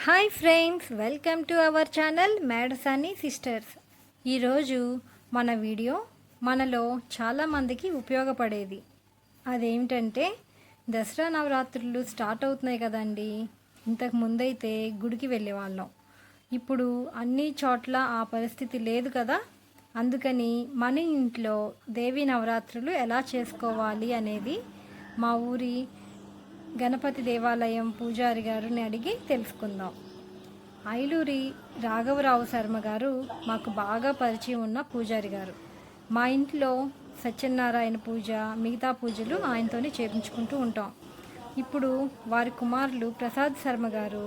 Hi friends, welcome to our channel Medasani sisters. ఈరోజు మన video మనలో చాలామందికి ఉపయోగపడేది. అదేమిటంటే దసరా నవరాత్రులు స్టార్ట్ అవుతున్నాయి కదండి. ఇంతకు ముందైతే గుడికి వెళ్ళేవాళ్ళం. ఇప్పుడు అన్ని చోట్ల ఆ పరిస్థితి లేదు కదా. అందుకని మన ఇంట్లో దేవీ నవరాత్రులు ఎలా చేసుకోవాలి అనేది మా ఊరి గణపతి దేవాలయం పూజారి గారిని అడిగి తెలుసుకుందాం. ఐలూరి రాఘవరావు శర్మ గారు మాకు బాగా పరిచయం ఉన్న పూజారి గారు. మా ఇంట్లో సత్యనారాయణ పూజ, మిగతా పూజలు ఆయనతోనే చేయించుకుంటూ ఉంటాం. ఇప్పుడు వారి కుమారులు ప్రసాద్ శర్మ గారు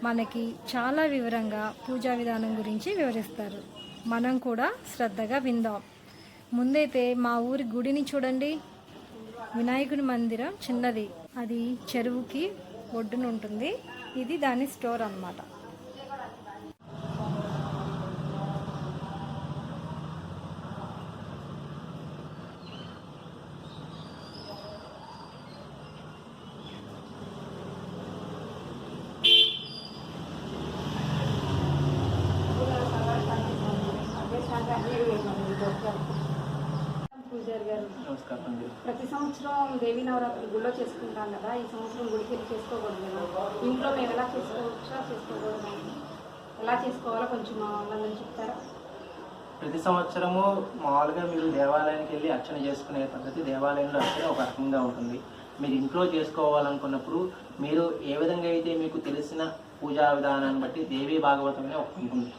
మనకి చాలా వివరంగా పూజా విధానం గురించి వివరిస్తారు. మనం కూడా శ్రద్ధగా విందాం. ముందైతే మా ఊరి గుడిని చూడండి. వినాయకుడి మందిరం చిన్నది, అది చెరువుకి ఒడ్డున ఉంటుంది. ఇది దాని స్టోర్ అన్నమాట. పూజారి గారు, ప్రతి సంవత్సరం దేవీ నవరాత్రులు గుళ్ళో చేసుకుంటాం కదా. ఈ సంవత్సరం గుడికి వెళ్ళి చేసుకోకూడదు కదా. ఇంట్లో మేము ఎలా చేసుకోవచ్చా, చేసుకోకూడదు, ఎలా చేసుకోవాలో కొంచెం వాళ్ళని చెప్తారా? ప్రతి సంవత్సరము మామూలుగా మీరు దేవాలయానికి వెళ్ళి అర్చన చేసుకునే పద్ధతి దేవాలయంలో అర్చన ఒక రకంగా ఉంటుంది. మీరు ఇంట్లో చేసుకోవాలనుకున్నప్పుడు మీరు ఏ విధంగా అయితే మీకు తెలిసిన పూజా విధానాన్ని బట్టి దేవీ భాగవతం అనే ఒకటి ఉంటుంది.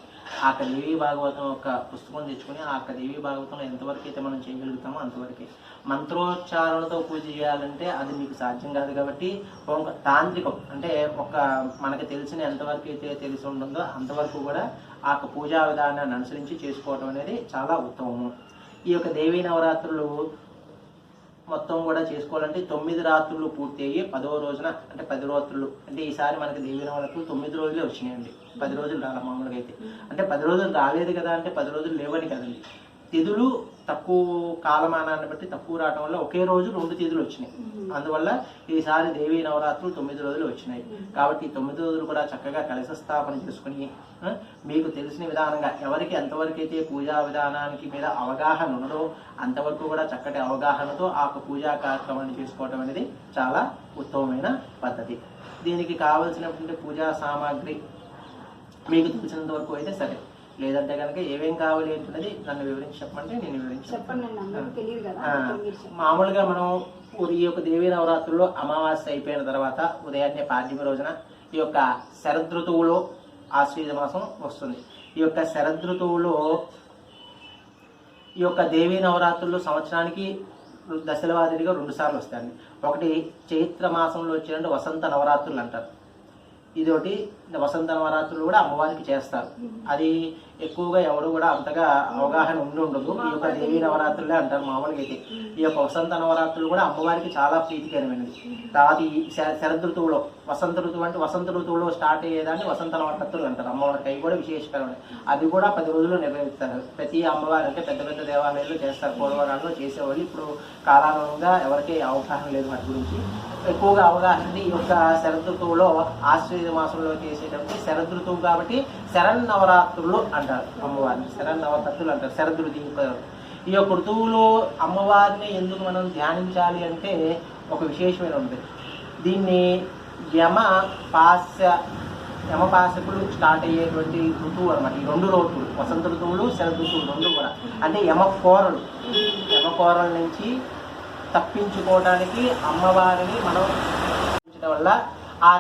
ఆ దేవీ భాగవతం ఒక పుస్తకం తెచ్చుకొని ఆ దేవీ భాగవతంలో ఎంతవరకు అయితే మనం చేయగలుగుతామో అంతవరకే. మంత్రోచ్చారణతో పూజ చేయాలంటే అది మీకు సాధ్యం కాదు. కాబట్టి ఒక తాంత్రికం అంటే ఒక మనకు తెలిసిన ఎంతవరకు అయితే తెలిసి ఉంటుందో అంతవరకు కూడా ఆ పూజా విధానాన్ని అనుసరించి చేసుకోవడం అనేది చాలా ఉత్తమము. ఈ యొక్క దేవీ నవరాత్రులు మొత్తం కూడా చేసుకోవాలంటే 9 రాత్రులు పూర్తి అయ్యి 10వ రోజున అంటే 10 రాత్రులు అంటే ఈసారి మనకి దేవీ నవరాత్రులు 9 రోజులే వచ్చినాయండి. 10 రోజులు రాలే మామూలుగా అయితే. అంటే 10 రోజులు రాలేదు కదా అంటే 10 రోజులు లేవని కదండి. తిథులు తక్కువ కాలమానాన్ని బట్టి తక్కువ రావడం వల్ల ఒకే రోజు 2 తిథులు వచ్చినాయి. అందువల్ల ఈసారి దేవీ నవరాత్రులు 9 రోజులు వచ్చినాయి. కాబట్టి 9 రోజులు కూడా చక్కగా కలశ స్థాపన చేసుకుని మీకు తెలిసిన విధానంగా ఎవరికి ఎంతవరకు అయితే పూజా విధానానికి మీద అవగాహన ఉన్నదో అంతవరకు కూడా చక్కటి అవగాహనతో ఆ పూజా కార్యక్రమాన్ని చేసుకోవడం అనేది చాలా ఉత్తమమైన పద్ధతి. దీనికి కావలసినటువంటి పూజా సామాగ్రి మీకు తెలిసినంత వరకు అయితే సరే, లేదంటే కనుక ఏమేం కావాలి ఏంటనేది నన్ను వివరించి చెప్పమంటే నేను వివరించి మామూలుగా మనం ఈ యొక్క దేవీ నవరాత్రుల్లో అమావాస్య అయిపోయిన తర్వాత ఉదయాన్నే పాడ్యమి రోజున ఈ యొక్క శరదృతువులో ఆశ్వీజ మాసం వస్తుంది. ఈ యొక్క శరదృతువులో ఈ యొక్క దేవీ నవరాత్రులు సంవత్సరానికి దశల వారీగా 2 సార్లు వస్తాయండి. ఒకటి చైత్ర మాసంలో వచ్చినట్టు వసంత నవరాత్రులు అంటారు. ఇది ఒకటి వసంత నవరాత్రులు కూడా అమ్మవారికి చేస్తారు. అది ఎక్కువగా ఎవరు కూడా అంతగా అవగాహన ఉండదు. ఈ యొక్క దేవీ నవరాత్రులే అంటారు మామూలుగా అయితే. ఈ యొక్క వసంత నవరాత్రులు కూడా అమ్మవారికి చాలా ప్రీతికరమైనది. తర్వాత ఈ శరద్ ఋతువులో వసంత ఋతువు అంటే వసంత ఋతువులో స్టార్ట్ అయ్యేదాన్ని వసంత నవరాత్రులు అంటారు. అమ్మవారికి అవి కూడా విశేషకరమైనవి. అవి కూడా 10 రోజులు నిర్వహిస్తారు. ప్రతి అమ్మవారి అంటే పెద్ద పెద్ద దేవాలయాల్లో చేస్తారు. పూర్వకాలంలో చేసేవాళ్ళు. ఇప్పుడు కాలానుగుణంగా ఎవరికీ అవగాహన లేదు వాటి గురించి. ఎక్కువగా అవగాహన ఈ యొక్క శరద్ ఋతువులో ఆశ్వీజ మాసంలో చేసేటప్పుడు శరద్ ఋతువు కాబట్టి శరన్నవరాత్రులు అంటారు అమ్మవారిని. శరన్నవరాత్రులు అంటారు శరద్ ఋతువు. ఈ యొక్క ఋతువులో అమ్మవారిని ఎందుకు మనం ధ్యానించాలి అంటే ఒక విశేషమైన ఉంది. దీన్ని యమపాసకులు స్టార్ట్ అయ్యేటువంటి ఋతువు అనమాట. ఈ 2 ఋతువులు వసంత ఋతువులు శరద్ ఋతువులు 2 కూడా అంటే యమకోరల నుంచి తప్పించుకోవడానికి అమ్మవారిని మనం వల్ల ఆ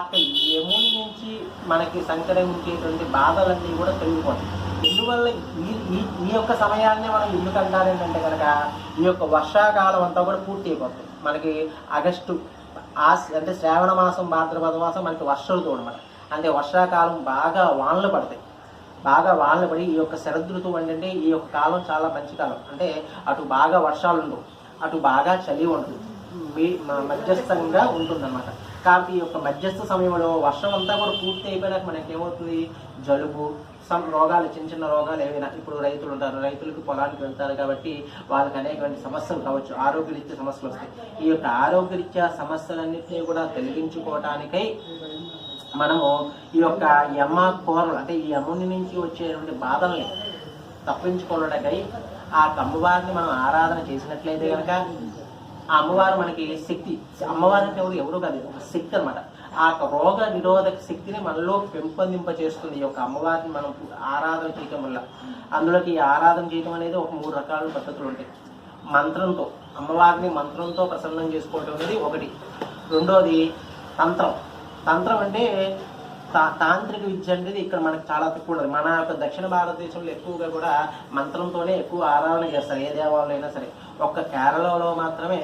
యముని నుంచి మనకి సంక్రమించేటువంటి బాధలన్నీ కూడా తొలగిపోతాయి. ఎందువల్ల ఈ యొక్క సమయాన్ని మనం ఎందుకు అంటారేంటంటే కనుక ఈ యొక్క వర్షాకాలం అంతా కూడా పూర్తి అయిపోతుంది. మనకి ఆగస్టు అంటే శ్రావణ మాసం భాద్రపద మాసం మనకి వర్ష ఋతువు అనమాట. అంటే వర్షాకాలం బాగా వానలు పడతాయి. బాగా వానలు పడి ఈ యొక్క శరద్ ఋతువు అంటే ఈ యొక్క కాలం చాలా మంచి కాలం. అంటే అటు బాగా వర్షాలు ఉండవు, అటు బాగా చలి ఉంటుంది, మధ్యస్థంగా ఉంటుందన్నమాట. కాబట్టి ఈ యొక్క మధ్యస్థ సమయంలో వర్షం అంతా కూడా పూర్తి అయిపోయినాక మనకి ఏమవుతుంది, జలుబు రోగాలు, చిన్న చిన్న రోగాలు ఏవైనా. ఇప్పుడు రైతులు ఉంటారు, రైతులకు పొలానికి వెళ్తారు కాబట్టి వాళ్ళకి అనేకమైన సమస్యలు కావచ్చు, ఆరోగ్యరీత్యా సమస్యలు వస్తాయి. ఈ యొక్క ఆరోగ్యరీత్యా సమస్యలన్నింటినీ కూడా తొలగించుకోవటానికై మనము ఈ యొక్క యమ కూరలు అంటే ఈ యముని నుంచి వచ్చేటువంటి బాధల్ని తప్పించుకోవడానికై ఆ అమ్మవారిని మనం ఆరాధన చేసినట్లయితే కనుక ఆ అమ్మవారు మనకి శక్తి, అమ్మవారి అంటే ఎవరు కాదు, ఒక శక్తి అనమాట. ఆ రోగ నిరోధక శక్తిని మనలో పెంపొందింప చేస్తుంది ఈ యొక్క అమ్మవారిని మనం ఆరాధన చేయటం వల్ల. అందులోకి ఆరాధన చేయటం అనేది ఒక 3 రకాల పద్ధతులు ఉంటాయి. మంత్రంతో, అమ్మవారిని మంత్రంతో ప్రసన్నం చేసుకోవటం అనేది ఒకటి. రెండోది తంత్రం. తంత్రం అంటే తాంత్రిక విద్య అనేది ఇక్కడ మనకు చాలా తక్కువ ఉండదు. మన యొక్క దక్షిణ భారతదేశంలో ఎక్కువగా కూడా మంత్రంతోనే ఎక్కువ ఆరాధన చేస్తారు, ఏ దేవాలయం అయినా సరే. ఒక్క కేరళలో మాత్రమే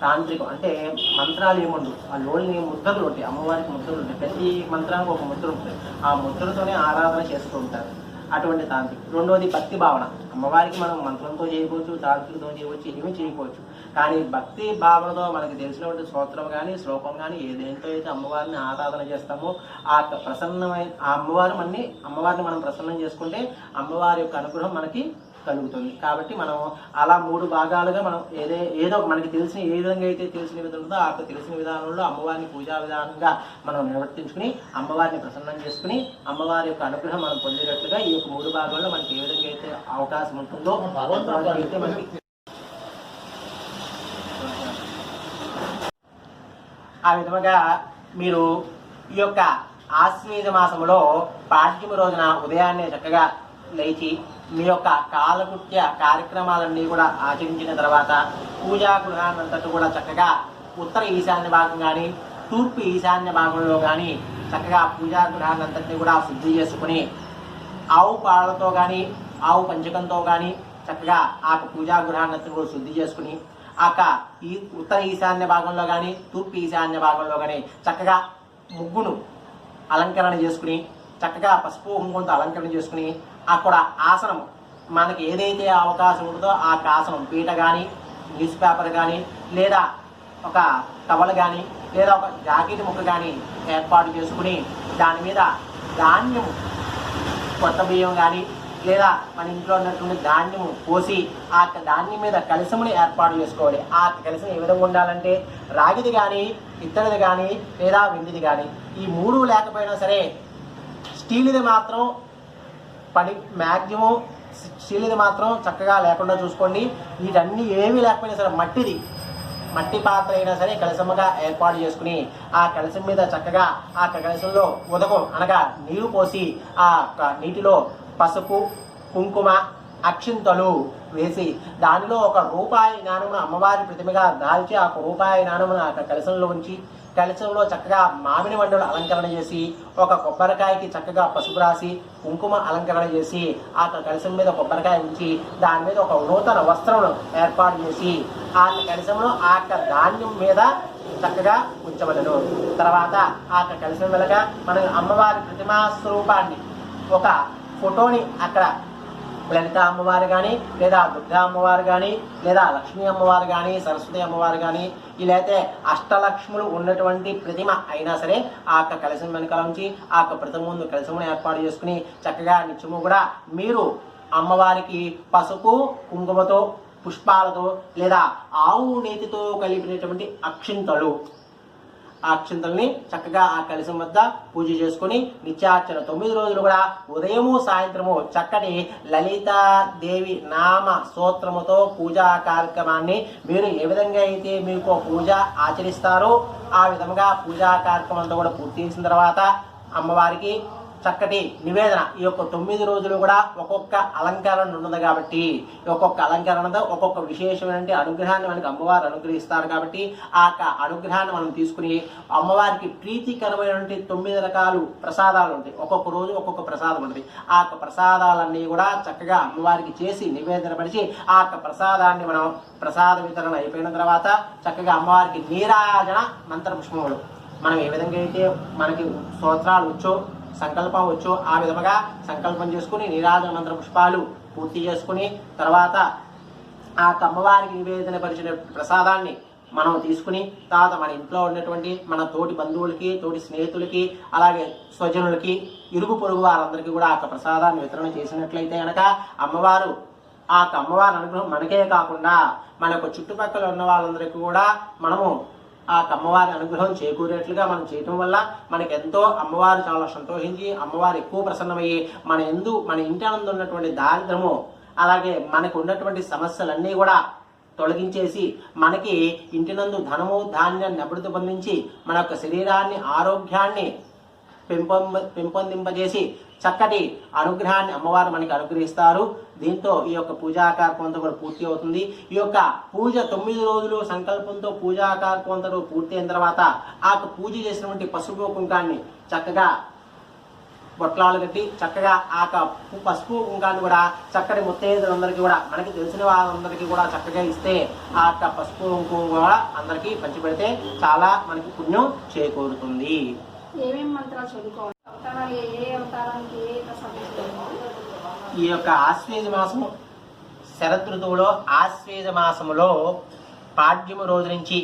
తాంత్రికం, అంటే మంత్రాలు ఏముండవు, ఆ లోని ముద్రలు ఉంటాయి, అమ్మవారికి ముద్రలు ఉంటాయి, ప్రతి మంత్రానికి ఒక ముద్ర ఉంటుంది, ఆ ముద్రతోనే ఆరాధన చేస్తూ ఉంటారు, అటువంటి తాంత్రిక. రెండోది భక్తి భావన. అమ్మవారికి మనం మంత్రంతో చేయవచ్చు, తాంత్రికతో చేయవచ్చు, ఏమీ చేయకపోవచ్చు, కానీ భక్తి భావనతో మనకి తెలిసినటువంటి స్తోత్రం కానీ శ్లోకం కానీ ఏదేంతో అయితే అమ్మవారిని ఆరాధన చేస్తామో ఆ ప్రసన్నమైన ఆ అమ్మవారిని మనం ప్రసన్నం చేసుకుంటే అమ్మవారి యొక్క అనుగ్రహం మనకి కలుగుతుంది. కాబట్టి మనం అలా 3 భాగాలుగా మనం ఏదో మనకి తెలిసిన ఏ విధంగా అయితే తెలిసిన విధంగా ఆ తెలిసిన విధానంలో అమ్మవారిని పూజా విధానంగా మనం నిర్వర్తించుకుని అమ్మవారిని ప్రసన్నం చేసుకుని అమ్మవారి యొక్క అనుగ్రహం మనం పొందేటట్లుగా ఈ యొక్క 3 భాగాల్లో మనకి ఏ విధంగా అయితే అవకాశం ఉంటుందో అయితే మనకి ఆ విధముగా మీరు ఈ యొక్క ఆశ్వీజ మాసములో పాడ్యమి రోజున ఉదయాన్నే చక్కగా లేచి మీ యొక్క కాలకృత్య కార్యక్రమాలన్నీ కూడా ఆచరించిన తర్వాత పూజా గృహాన్నంతటి కూడా చక్కగా ఉత్తర ఈశాన్య భాగం కానీ తూర్పు ఈశాన్య భాగంలో కానీ చక్కగా పూజా గృహాన్నంతటినీ కూడా శుద్ధి చేసుకుని ఆవు పాలతో కానీ ఆవు పంచకంతో కానీ చక్కగా ఆ పూజా గృహాన్నంతటిని కూడా శుద్ధి చేసుకుని ఈ ఉత్తర ఈశాన్య భాగంలో కానీ తూర్పు ఈశాన్య భాగంలో కానీ చక్కగా ముగ్గును అలంకరణ చేసుకుని చక్కగా పసుపు కుంకుమతో అలంకరణ చేసుకుని అక్కడ ఆసనం మనకి ఏదైతే అవకాశం ఉంటుందో ఆ ఆసనం, పీట కానీ న్యూస్ పేపర్ కానీ లేదా ఒక టవల్ కానీ లేదా ఒక జాకెట్ ముక్క కానీ ఏర్పాటు చేసుకుని దాని మీద ధాన్యం, కొత్త బియ్యం కానీ లేదా మన ఇంట్లో ఉన్నటువంటి ధాన్యము పోసి ఆ ధాన్యం మీద కలశముని ఏర్పాటు చేసుకోవాలి. ఆ కలశం ఏ విధంగా ఉండాలంటే రాగిది కానీ ఇత్తడిది కానీ లేదా వెండిది కానీ, ఈ 3 లేకపోయినా సరే స్టీల్ది మాత్రం మ్యాక్సిమం స్టీల్ది మాత్రం చక్కగా లేకుండా చూసుకోండి. వీటన్నీ ఏమీ లేకపోయినా సరే మట్టి పాత్ర అయినా సరే కలశముగా ఏర్పాటు చేసుకుని ఆ కలశం మీద చక్కగా ఆ కలశంలో ఉదకం అనగా నీరు పోసి ఆ నీటిలో పసుపు కుంకుమ అక్షింతలు వేసి దానిలో ఒక రూపాయి నాణమును అమ్మవారి ప్రతిమగా దాల్చి ఆ రూపాయి నాణమును ఆ కలశంలో ఉంచి కలశంలో చక్కగా మామిడి మండలు అలంకరణ చేసి ఒక కొబ్బరికాయకి చక్కగా పసుపు రాసి కుంకుమ అలంకరణ చేసి ఆ కలశం మీద కొబ్బరికాయ ఉంచి దాని మీద ఒక నూతన వస్త్రమును ఏర్పాటు చేసి ఆ కలశంలో ఆ ధాన్యం మీద చక్కగా ఉంచవలను. తర్వాత ఆ కలశం వెలగా మన అమ్మవారి ప్రతిమా స్వరూపాన్ని ఒక ఫోటోని అక్కడ లలిత అమ్మవారు కానీ లేదా దుర్గా అమ్మవారు కానీ లేదా లక్ష్మీ అమ్మవారు కానీ సరస్వతి అమ్మవారు కానీ ఇలాయితే అష్టలక్ష్ములు ఉన్నటువంటి ప్రతిమ అయినా సరే ఆ కలశం వెనకాల నుంచి ఆ ప్రతిమ ముందు కలశమును ఏర్పాటు చేసుకుని చక్కగా నిత్యము కూడా మీరు అమ్మవారికి పసుపు కుంకుమతో పుష్పాలతో లేదా ఆవు నేతితో కలిపినటువంటి అక్షింతలు ఆ అక్షింతల్ని చక్కగా ఆ కలశం వద్ద పూజ చేసుకుని నిత్యార్చన 9 రోజులు కూడా ఉదయము సాయంత్రము చక్కటి లలితాదేవి నామ స్తోత్రముతో పూజా కార్యక్రమాన్ని మీరు ఏ విధంగా అయితే మీకు పూజ ఆచరిస్తారో ఆ విధంగా పూజా కార్యక్రమం అంతా కూడా పూర్తి చేసిన తర్వాత అమ్మవారికి చక్కటి నివేదన ఈ యొక్క 9 రోజులు కూడా ఒక్కొక్క అలంకరణ ఉన్నది కాబట్టి ఒక్కొక్క అలంకరణతో ఒక్కొక్క విశేషమైన అనుగ్రహాన్ని మనకి అమ్మవారు అనుగ్రహిస్తారు కాబట్టి ఆ అనుగ్రహాన్ని మనం తీసుకుని అమ్మవారికి ప్రీతికరమైనటువంటి 9 రకాలు ప్రసాదాలు ఉంటాయి. ఒక్కొక్క రోజు ఒక్కొక్క ప్రసాదం ఉంటుంది. ఆ ప్రసాదాలన్నీ కూడా చక్కగా అమ్మవారికి చేసి నివేదన పరిచి ఆ ప్రసాదాన్ని మనం ప్రసాద వితరణ అయిపోయిన తర్వాత చక్కగా అమ్మవారికి నీరాజన మంత్రపుష్పములు మనం ఏ విధంగా అయితే మనకి స్తోత్రాలు వచ్చో సంకల్పం వచ్చో ఆ విధముగా సంకల్పం చేసుకుని నీరాజన మంత్ర పుష్పాలు పూర్తి చేసుకుని తర్వాత ఆ అమ్మవారికి నివేదన పరిచిన ప్రసాదాన్ని మనం తీసుకుని తర్వాత మన ఇంట్లో ఉన్నటువంటి మన తోటి బంధువులకి తోటి స్నేహితులకి అలాగే స్వజనులకి ఇరుగు పొరుగు వారందరికీ కూడా ఆ ప్రసాదాన్ని వితరణ చేసినట్లయితే కనుక అమ్మవారు ఆ అమ్మవారి అనుగ్రహం మనకే కాకుండా మనకు చుట్టుపక్కల ఉన్న వాళ్ళందరికీ కూడా మనము ఆ అమ్మవారి అనుగ్రహం చేకూరేట్లుగా మనం చేయటం వల్ల మనకి ఎంతో అమ్మవారు చాలా సంతోషించి అమ్మవారు ఎక్కువ ప్రసన్నమయ్యి మన ఇంటి నందు ఉన్నటువంటి దారిద్రము అలాగే మనకు ఉన్నటువంటి సమస్యలన్నీ కూడా తొలగించేసి మనకి ఇంటినందు ధనము ధాన్యాన్ని అభివృద్ధి పొందించి మన యొక్క శరీరాన్ని ఆరోగ్యాన్ని పెంపొందింపజేసి చక్కటి అనుగ్రహాన్ని అమ్మవారు మనకి అనుగ్రహిస్తారు. దీంతో ఈ యొక్క పూజా కార్యక్రమం కూడా పూర్తి అవుతుంది. ఈ యొక్క పూజ 9 రోజులు సంకల్పంతో పూజా కార్యక్రమం పూర్తి అయిన తర్వాత ఆ పూజ చేసినటువంటి పసుపు కుంకాన్ని చక్కగా బొట్లాలు కట్టి చక్కగా ఆ పసుపు కుంకాన్ని కూడా చక్కటి ముత్తైదులందరికీ కూడా మనకి తెలిసిన వాళ్ళందరికీ కూడా చక్కగా ఇస్తే ఆ పసుపు కుంకుమ కూడా అందరికీ పంచిపెడితే చాలా మనకి పుణ్యం చేకూరుతుంది. ఏమేమి మంత్రాలు చదువుకోవాలి? అవతారాలు ఏ అవతారానికి ఏ ఈ యొక్క ఆశ్వేజ మాసము శరదృతువులో ఆశ్వేజ మాసములో పాడ్యము రోజు నుంచి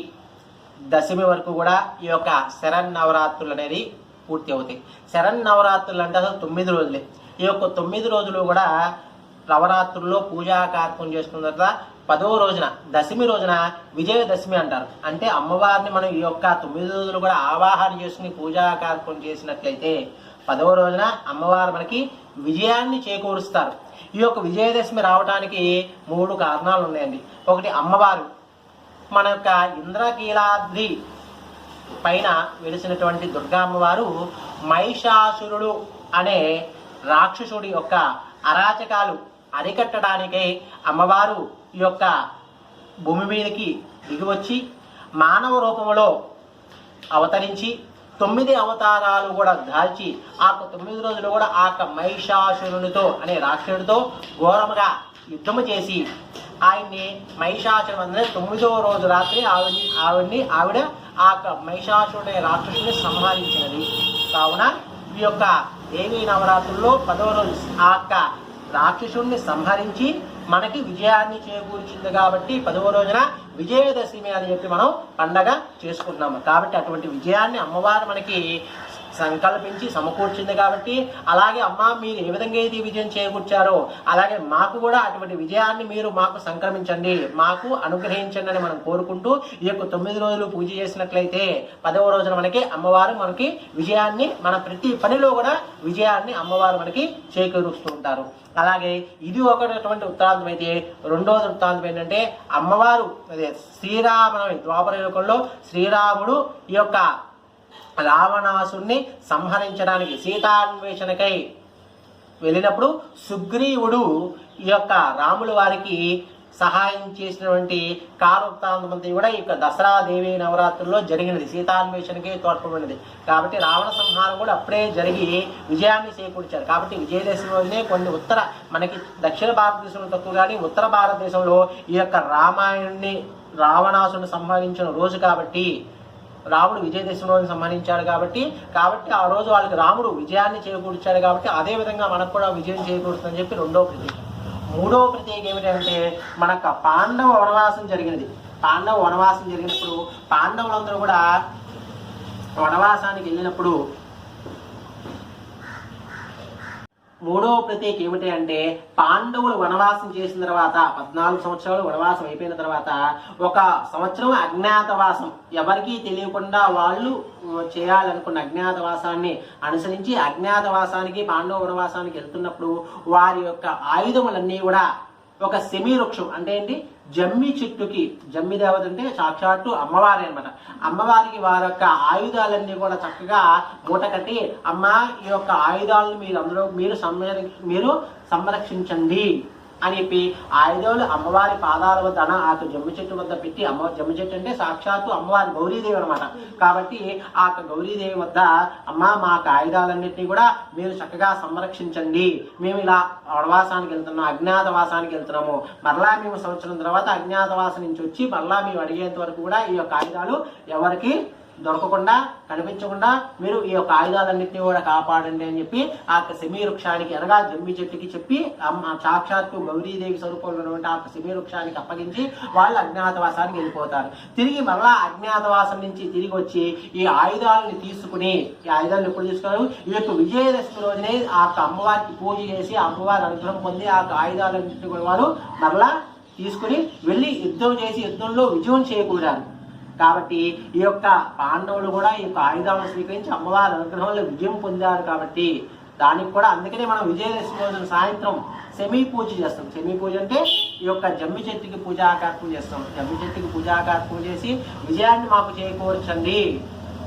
దశమి వరకు కూడా ఈ యొక్క శరన్నవరాత్రులు అనేది పూర్తి అవుతాయి. శరన్నవరాత్రులు అంటే అసలు 9 రోజులే. ఈ యొక్క 9 రోజులు కూడా నవరాత్రుల్లో పూజా కార్యక్రమం చేసుకున్న తర్వాత 10వ రోజున దశమి రోజున విజయదశమి అంటారు. అంటే అమ్మవారిని మనం ఈ యొక్క 9 రోజులు కూడా ఆవాహన చేసుకుని పూజా కార్యక్రమం చేసినట్లయితే 10వ రోజున అమ్మవారు మనకి విజయాన్ని చేకూరుస్తారు. ఈ యొక్క విజయదశమి రావడానికి 3 కారణాలు ఉన్నాయండి. ఒకటి, అమ్మవారు మన యొక్క ఇంద్రకీలాద్రి పైన వెలిసినటువంటి దుర్గా అమ్మవారు మహిషాసురుడు అనే రాక్షసుడి యొక్క అరాచకాలు అరికట్టడానికై అమ్మవారు ఈ యొక్క భూమి మీదకి దిగివచ్చి మానవ రూపంలో అవతరించి 9 అవతారాలు కూడా దాల్చి ఆ 9 రోజులు కూడా ఆ మహిషాసురునితో అనే రాక్షసుడితో ఘోరముగా యుద్ధము చేసి ఆయన్ని మహిషాసురుడు అందరూ 9వ రోజు రాత్రి ఆవిడ ఆ మహిషాసురుడు అనే రాక్షసుని సంహరించినది. కావున ఈ యొక్క దేవీ నవరాత్రుల్లో 10వ రోజు ఆ రాక్షసుడిని సంహరించి మనకి విజయాన్ని చేకూర్చింది కాబట్టి 10వ రోజున విజయదశమి అని చెప్పి మనం పండగ చేసుకుంటున్నాము. కాబట్టి అటువంటి విజయాన్ని అమ్మవారు మనకి సంకల్పించి సమకూర్చింది కాబట్టి అలాగే అమ్మ మీరు ఏ విధంగా అయితే విజయం చేకూర్చారో అలాగే మాకు కూడా అటువంటి విజయాన్ని మీరు మాకు సంక్రమించండి, మాకు అనుగ్రహించండి అని మనం కోరుకుంటూ ఈ యొక్క 9 రోజులు పూజ చేసినట్లయితే 10వ రోజున మనకి అమ్మవారు మనకి విజయాన్ని మన ప్రతి పనిలో కూడా విజయాన్ని అమ్మవారు మనకి చేకూరుస్తూ ఉంటారు. అలాగే ఇది ఒకటువంటి ఉత్తరాంతం అయితే, రెండవది వృత్తాంతం ఏంటంటే అమ్మవారు అదే శ్రీరామనవమి ద్వాపర యుగంలో శ్రీరాముడు ఈ యొక్క రావణాసుని సంహరించడానికి సీతాన్వేషణకై వెళ్ళినప్పుడు సుగ్రీవుడు ఈ యొక్క రాముల వారికి సహాయం చేసినటువంటి కాలవృత్తాంతం కూడా ఈ యొక్క దసరా దేవి నవరాత్రుల్లో జరిగినది. సీతాన్వేషణకి తోడ్పడినది కాబట్టి రావణ సంహారం కూడా అప్పుడే జరిగి విజయాన్ని చేకూర్చారు. కాబట్టి విజయదశమి రోజునే కొన్ని మనకి దక్షిణ భారతదేశంలో తక్కువ కానీ ఉత్తర భారతదేశంలో ఈ యొక్క రామాయణాన్ని రావణాసుని సంహరించిన రోజు కాబట్టి రాముడు విజయదశమి రోజుని సంహరించాడు కాబట్టి ఆ రోజు వాళ్ళకి రాముడు విజయాన్ని చేకూర్చాడు కాబట్టి అదే విధంగా మనకు కూడా విజయం చేకూరుతుందని చెప్పి రెండవ ప్రతీక. మూడవ ప్రతీక ఏమిటంటే మనకు పాండవ వనవాసం జరిగినది. పాండవ వనవాసం జరిగినప్పుడు పాండవులందరూ కూడా వనవాసానికి వెళ్ళినప్పుడు మూడవ ప్రతీక ఏమిటి అంటే పాండవులు వనవాసం చేసిన తర్వాత 14 సంవత్సరాలు వనవాసం అయిపోయిన తర్వాత 1 సంవత్సరం అజ్ఞాతవాసం ఎవరికీ తెలియకుండా వాళ్ళు చేయాలనుకున్న అజ్ఞాతవాసాన్ని అనుసరించి అజ్ఞాతవాసానికి పాండవ వనవాసానికి వెళ్తున్నప్పుడు వారి యొక్క ఆయుధములన్నీ కూడా ఒక సెమీ వృక్షం అంటే ఏంటి జమ్మి చెట్టుకి, జమ్మి దేవత అంటే సాక్షాత్తు అమ్మవారి అనమాట. అమ్మవారికి వారి యొక్క ఆయుధాలన్నీ కూడా చక్కగా మూట కట్టి అమ్మ ఈ యొక్క ఆయుధాలను మీరు సంరక్షించండి అని చెప్పి ఆయుధాలు అమ్మవారి పాదాల వద్ద ఆ జమ్మి చెట్టు వద్ద పెట్టి జమ్మి చెట్టు అంటే సాక్షాత్తు అమ్మవారి గౌరీదేవి అనమాట. కాబట్టి ఆ గౌరీదేవి వద్ద అమ్మ మా ఆయుధాలన్నింటినీ కూడా మీరు చక్కగా సంరక్షించండి, మేము ఇలా వనవాసానికి వెళ్తున్నాం, అజ్ఞాతవాసానికి వెళ్తున్నాము, మరలా మేము సంవత్సరం తర్వాత అజ్ఞాతవాసం నుంచి వచ్చి మరలా మేము అడిగేంత వరకు కూడా ఈ యొక్క ఆయుధాలు ఎవరికి దొరకకుండా కనిపించకుండా మీరు ఈ యొక్క ఆయుధాలన్నింటినీ కూడా కాపాడండి అని చెప్పి ఆ సెమీ వృక్షానికి అనగా జమ్మి చెట్టుకి చెప్పి సాక్షాత్తు గౌరీదేవి స్వరూపంలో ఉన్నటువంటి ఆ సెమీ వృక్షానికి అప్పగించి వాళ్ళు అజ్ఞాతవాసానికి వెళ్ళిపోతారు. తిరిగి మరలా అజ్ఞాతవాసం నుంచి తిరిగి వచ్చి ఈ ఆయుధాలను తీసుకుని ఈ ఆయుధాలను ఎప్పుడు తీసుకున్నారు ఈ యొక్క విజయదశమి రోజునే ఆ అమ్మవారికి పూజ చేసి అమ్మవారి అనుగ్రహం పొంది ఆ ఆయుధాలన్నింటినీ కూడా వారు మరలా తీసుకుని వెళ్ళి యుద్ధం చేసి యుద్ధంలో విజయం చేకూరారు. కాబట్టి ఈ యొక్క పాండవులు కూడా ఈ యొక్క ఆయుధాలను స్వీకరించి అమ్మవారి అనుగ్రహంలో విజయం పొందారు. కాబట్టి దానికి కూడా అందుకనే మనం విజయదశమి రోజున సాయంత్రం సెమీ పూజ చేస్తాం. సెమీ పూజ అంటే ఈ యొక్క జమ్మి చెట్టుకి పూజాకార్పం చేస్తాం. జమ్మి చెట్టుకి పూజాకార్పం చేసి విజయాన్ని మాకు చేకూర్చండి,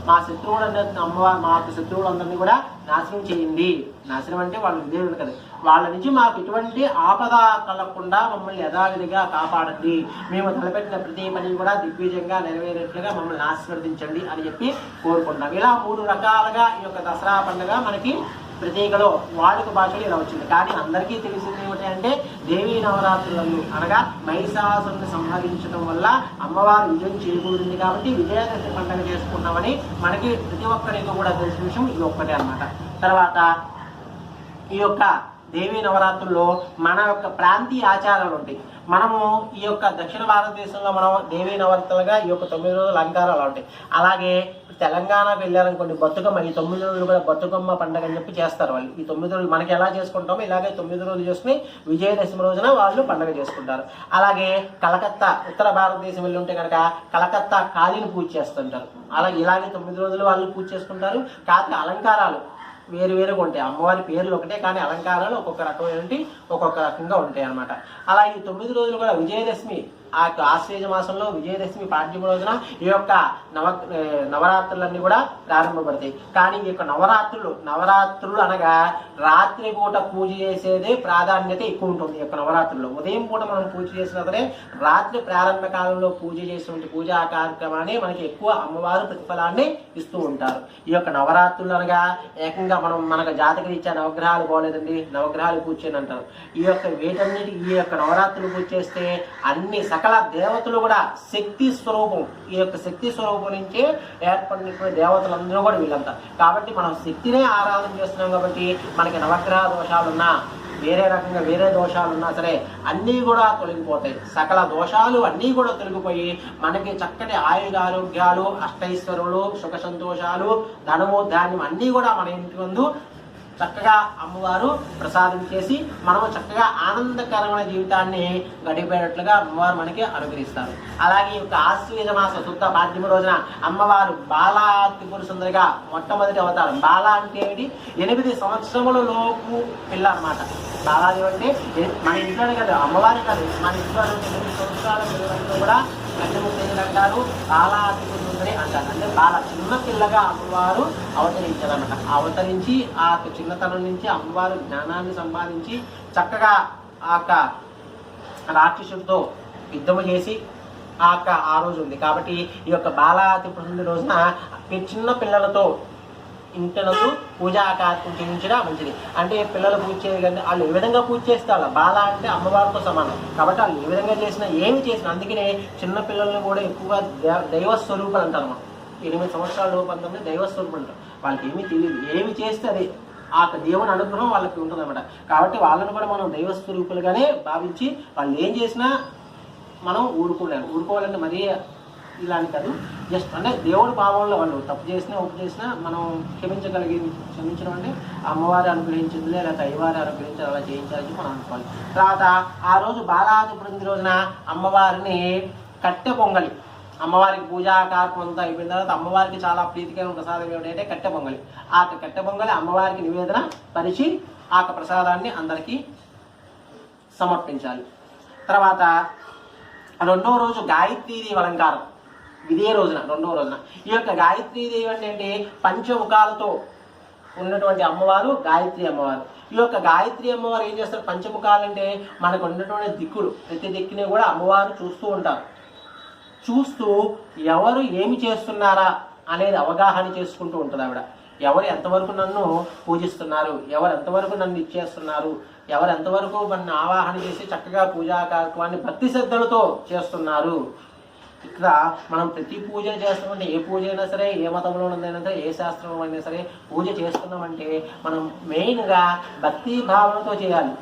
మా శత్రువులందరినీ అమ్మవారు మాకు శత్రువులందరినీ కూడా నాశనం చేయండి. నాశనం అంటే వాళ్ళు విజయులు కదా, వాళ్ళ నుంచి మాకు ఎటువంటి ఆపద కలగకుండా మమ్మల్ని యథావిధిగా కాపాడండి, మేము తలపెట్టిన ప్రతి పని కూడా దిగ్విజయంగా నెరవేరేట్లుగా మమ్మల్ని ఆశీర్వదించండి అని చెప్పి కోరుకుంటాం. ఇలా 3 రకాలుగా ఈ యొక్క దసరా పండుగ మనకి ప్రత్యేకలో వాడుక భాషలో ఇలా వచ్చింది. కానీ అందరికీ తెలిసింది ఏమిటి అంటే దేవీ నవరాత్రులను అనగా మహిషాసురుని సంహరించడం వల్ల అమ్మవారు విజయం చేకూరింది కాబట్టి విజయదశమి పండుగ చేసుకున్నామని మనకి ప్రతి ఒక్కరికి కూడా తెలిసిన విషయం ఇది ఒక్కటే అన్నమాట. తర్వాత ఈ యొక్క దేవీ నవరాత్రుల్లో మన యొక్క ప్రాంతీయ ఆచారాలు ఉంటాయి. మనము ఈ యొక్క దక్షిణ భారతదేశంలో మనం దేవీ నవరాత్రులుగా ఈ యొక్క 9 రోజుల అలంకారాలు ఉంటాయి. అలాగే తెలంగాణకు వెళ్ళారనుకోండి బతుకమ్మ, ఈ 9 రోజులు కూడా బతుకమ్మ పండుగ అని చెప్పి చేస్తారు వాళ్ళు. ఈ 9 రోజులు మనకి ఎలా చేసుకుంటామో ఇలాగే 9 రోజులు చేసుకుని విజయదశమి రోజున వాళ్ళు పండుగ చేసుకుంటారు. అలాగే కలకత్తా ఉత్తర భారతదేశం వెళ్ళి ఉంటే కనుక కలకత్తా కాళీని పూజ చేస్తుంటారు. అలాగే ఇలాగే 9 రోజులు వాళ్ళు పూజ చేసుకుంటారు. కాకపోతే అలంకారాలు వేరువేరుగా ఉంటాయి. అమ్మవారి పేర్లు ఒకటే కానీ అలంకారాలు ఒక్కొక్క రకంగా ఉంటాయి అన్నమాట. అలా ఈ 9 రోజులు కూడా విజయదశమి ఆ ఆశ్వేజ మాసంలో విజయదశమి పాడ్యమి రోజున ఈ యొక్క నవరాత్రులన్నీ కూడా ప్రారంభపడతాయి. కానీ ఈ యొక్క నవరాత్రులు అనగా రాత్రి పూట పూజ చేసేదే ప్రాధాన్యత ఎక్కువ ఉంటుంది. ఈ యొక్క నవరాత్రుల్లో ఉదయం పూట మనం పూజ చేసినా సరే రాత్రి ప్రారంభ కాలంలో పూజ చేసినటువంటి పూజా కార్యక్రమాన్ని మనకి ఎక్కువ అమ్మవారు ప్రతిఫలాన్ని ఇస్తూ ఉంటారు. ఈ యొక్క నవరాత్రులు అనగా ఏకంగా మనకు జాతక రీత్యా నవగ్రహాలు పోలేదండి, నవగ్రహాలు పూజ చేయని అంటారు. ఈ యొక్క వీటన్నిటి ఈ యొక్క నవరాత్రులు పూజ చేస్తే అన్ని సకల దేవతలు కూడా శక్తి స్వరూపం, ఈ యొక్క శక్తి స్వరూపం నుంచే ఏర్పడినటువంటి దేవతలందరూ కూడా వీళ్ళంతా. కాబట్టి మనం శక్తినే ఆరాధన చేస్తున్నాం కాబట్టి మనకి నవగ్రహ దోషాలున్నా వేరే రకంగా వేరే దోషాలు ఉన్నా సరే అన్నీ కూడా తొలగిపోతాయి. సకల దోషాలు అన్నీ కూడా తొలగిపోయి మనకి చక్కటి ఆయురారోగ్యాలు, అష్టైశ్వరులు, సుఖ సంతోషాలు, ధనము, ధాన్యం అన్నీ కూడా మన ఇంటి ముందు చక్కగా అమ్మవారు ప్రసాదం చేసి మనము చక్కగా ఆనందకరమైన జీవితాన్ని గడిపేటట్లుగా అమ్మవారు మనకి అనుగ్రహిస్తారు. అలాగే ఈ యొక్క ఆశ్వేజ మాస శుద్ధ పాడ్యమి రోజున అమ్మవారు బాలా త్రిపుర సుందరిగా మొట్టమొదటి అవతారం. బాలా అంటే ఏమిటి? 8 సంవత్సరముల లోపు పిల్ల అన్నమాట. బాలాదేవి అంటే మన ఇంట్లోనే కదా, అమ్మవారి కాదు, మన ఇంట్లో 8 సంవత్సరాల పిల్లలంతా కూడా కన్యముత్తైదులు అంటారు, బాలా త్రిపుర సుందరి అంటారు. అంటే బాల చిన్న పిల్లగా అమ్మవారు అవతరించారన్నమాట. అవతరించి ఆ చిన్నతనం నుంచి అమ్మవారు జ్ఞానాన్ని సంపాదించి చక్కగా ఆ యొక్క రాక్షసుడితో యుద్ధము చేసి ఆ రోజు ఉంది. కాబట్టి ఈ యొక్క బాలా త్రిపుర సుందరి రోజున చిన్న పిల్లలతో ఇంటనకు పూజా కార్యక్రమం చేయించడం మంచిది. అంటే పిల్లలు పూజ చేయరు కానీ వాళ్ళు ఏ విధంగా పూజ చేస్తారు, బాల అంటే అమ్మవారితో సమానం కాబట్టి వాళ్ళు ఏ విధంగా చేసినా ఏమి చేసినా, అందుకనే చిన్న పిల్లల్ని కూడా ఎక్కువగా దైవస్వరూపాలు అంటారు. మనం 8 సంవత్సరాల లోపు అంతా దైవస్వరూపులు అంటారు. వాళ్ళకి ఏమీ తెలియదు, ఏమి చేస్తే అది ఆ దేవుని అనుగ్రహం వాళ్ళకి ఉంటుంది అన్నమాట. కాబట్టి వాళ్ళని కూడా మనం దైవస్వరూపులుగానే భావించి వాళ్ళు ఏం చేసినా మనం ఊరుకోవాలంటే మరీ ఇలాంటి కాదు, జస్ట్ అంటే దేవుడి భావంలో వాళ్ళు తప్పు చేసినా ఒప్పు చేసినా మనం క్షమించడం అంటే అమ్మవారి అనుగ్రహించిందిలే లేకపోతే అయ్యవారి అనుగ్రహించాలి అలా చేయించాలని మనం అనుకోవాలి. తర్వాత ఆ రోజు బాలా త్రిపుర రోజున అమ్మవారిని కట్టె పొంగలి, అమ్మవారికి పూజా కార్యక్రమం అంతా అయిపోయిన తర్వాత అమ్మవారికి చాలా ప్రీతికరమైన ప్రసాదం ఏమిటంటే కట్టె పొంగలి. ఆ కట్టె పొంగలి అమ్మవారికి నివేదన పరిచి ఆ ప్రసాదాన్ని అందరికీ సమర్పించాలి. తర్వాత 2వ రోజు గాయత్రీదేవి అలంకారం. ఇదే రోజున 2వ రోజున ఈ యొక్క గాయత్రీదేవి అంటే పంచముఖాలతో ఉన్నటువంటి అమ్మవారు గాయత్రి అమ్మవారు. ఈ యొక్క గాయత్రి అమ్మవారు ఏం చేస్తారు? పంచముఖాలు అంటే మనకు ఉన్నటువంటి దిక్కులు, ప్రతి దిక్కుని కూడా అమ్మవారు చూస్తూ ఉంటారు. చూస్తూ ఎవరు ఏమి చేస్తున్నారా అనేది అవగాహన చేసుకుంటూ ఉంటుంది ఆవిడ. ఎవరు ఎంతవరకు నన్ను పూజిస్తున్నారు, ఎవరు ఎంతవరకు నన్ను ఇచ్చేస్తున్నారు, ఎవరు ఎంతవరకు నన్ను ఆవాహన చేసి చక్కగా పూజా కార్యక్రమాన్ని భక్తి శ్రద్ధలతో చేస్తున్నారు. ఇక్కడ మనం ప్రతి పూజ చేస్తామంటే ఏ పూజ అయినా సరే, ఏ మతంలో ఉందైనా సరే, ఏ శాస్త్రంలో అయినా సరే పూజ చేస్తున్నామంటే మనం మెయిన్గా భక్తి భావనతో చేయాలి.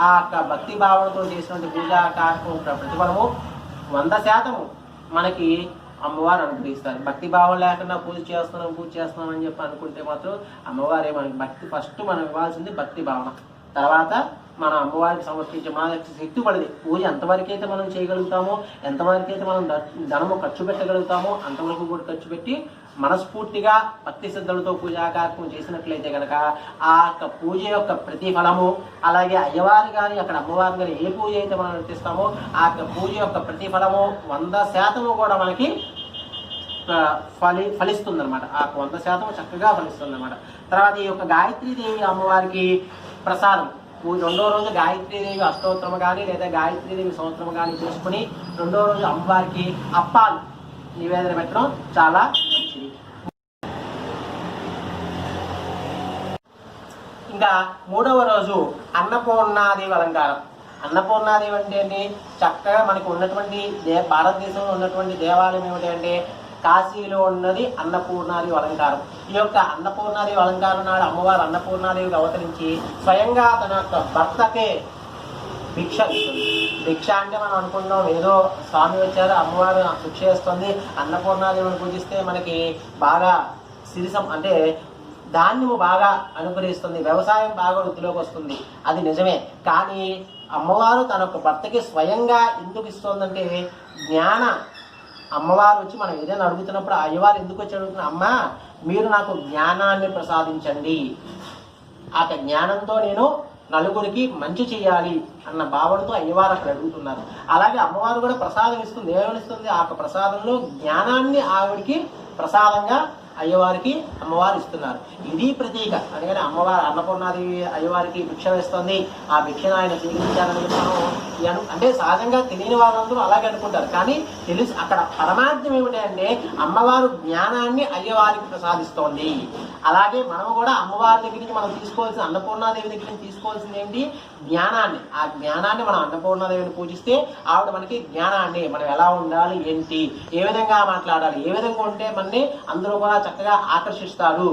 ఆ భక్తి భావనతో చేసినటువంటి పూజా కార్యక్రమం ప్రతిఫలము 100% మనకి అమ్మవారు అనుగ్రహిస్తారు. భక్తి భావం లేకుండా పూజ చేస్తున్నాం అని చెప్పి అనుకుంటే మాత్రం అమ్మవారే మనకి భక్తి ఫస్ట్ మనం ఇవ్వాల్సింది భక్తి భావన. తర్వాత మన అమ్మవారికి సమర్పించే మన శక్తి పడింది పూజ ఎంతవరకైతే మనం చేయగలుగుతామో, ఎంతవరకైతే మనం ధనము ఖర్చు పెట్టగలుగుతామో అంతవరకు కూడా ఖర్చు పెట్టి మనస్ఫూర్తిగా భక్తి శ్రద్ధలతో పూజా కార్యక్రమం చేసినట్లయితే కనుక ఆ యొక్క పూజ యొక్క ప్రతిఫలము, అలాగే అయ్యవారి కానీ అక్కడ అమ్మవారి కానీ ఏ పూజ అయితే మనం నిర్వహిస్తామో ఆ యొక్క పూజ యొక్క ప్రతిఫలము 100% కూడా మనకి ఫలిస్తుంది అనమాట. ఆ 100% చక్కగా ఫలిస్తుంది అనమాట. తర్వాత ఈ యొక్క గాయత్రీదేవి అమ్మవారికి ప్రసాదం రెండో రోజు గాయత్రీదేవి అష్టోత్తరం కానీ లేదా గాయత్రీదేవి సంవత్సరం కానీ చేసుకుని రెండో రోజు అమ్మవారికి అప్పాలు నివేదన పెట్టడం చాలా మంచిది. ఇంకా మూడవ రోజు అన్నపూర్ణాదేవి అలంకారం. అన్నపూర్ణాదేవి అంటే ఏంటి? చక్కగా మనకు ఉన్నటువంటి భారతదేశంలో ఉన్నటువంటి దేవాలయం ఏమిటి అంటే కాశీలో ఉన్నది అన్నపూర్ణాదేవి అలంకారం. ఈ యొక్క అన్నపూర్ణాదేవి అలంకారం నాడు అమ్మవారు అన్నపూర్ణాదేవిగా అవతరించి స్వయంగా తన యొక్క భర్తకే భిక్ష ఇస్తుంది. భిక్ష అంటే మనం అనుకుంటాం ఏదో స్వామి వచ్చారు అమ్మవారు భిక్ష ఇస్తుంది, అన్నపూర్ణాదేవిని పూజిస్తే మనకి బాగా సిరిసం అంటే ధాన్యము బాగా అనుగ్రహిస్తుంది, వ్యవసాయం బాగా వృద్ధిలోకి వస్తుంది. అది నిజమే. కానీ అమ్మవారు తన యొక్క భర్తకి స్వయంగా ఎందుకు ఇస్తుందంటే జ్ఞాన అమ్మవారు వచ్చి మనం ఏదైనా అడుగుతున్నప్పుడు అయ్యవారు ఎందుకు వచ్చి అడుగుతున్నా, అమ్మ మీరు నాకు జ్ఞానాన్ని ప్రసాదించండి, ఆ జ్ఞానంతో నేను నలుగురికి మంచి చేయాలి అన్న భావనతో అయ్యవారు అక్కడ అడుగుతున్నారు. అలాగే అమ్మవారు కూడా ప్రసాదం ఇస్తుంది. ఏమనిస్తుంది? ఆ ప్రసాదంలో జ్ఞానాన్ని ఆవిడికి ప్రసాదంగా అయ్యవారికి అమ్మవారు ఇస్తున్నారు. ఇది ప్రతీక. అందుకని అమ్మవారు అన్నపూర్ణాదేవి అయ్యవారికి భిక్ష వేస్తుంది. ఆ భిక్షను ఆయన స్వీకరించాలని మనం అంటే సహజంగా తెలియని వాళ్ళందరూ అలాగే అనుకుంటారు. కానీ తెలుసు అక్కడ పరమార్థం ఏమిటి అంటే అమ్మవారు జ్ఞానాన్ని అయ్యవారికి ప్రసాదిస్తోంది. అలాగే మనము కూడా అమ్మవారి దగ్గర నుంచి మనం తీసుకోవాల్సిన అన్నపూర్ణాదేవి దగ్గర నుంచి తీసుకోవాల్సింది ఏంటి? జ్ఞానాన్ని. ఆ జ్ఞానాన్ని మనం అన్నపూర్ణాదేవిని పూజిస్తే ఆవిడ మనకి జ్ఞానాన్ని మనం ఎలా ఉండాలి, ఏంటి, ఏ విధంగా మాట్లాడాలి, ఏ విధంగా ఉంటే మనని అందరూ కూడా చక్కగా ఆకర్షిస్తారు,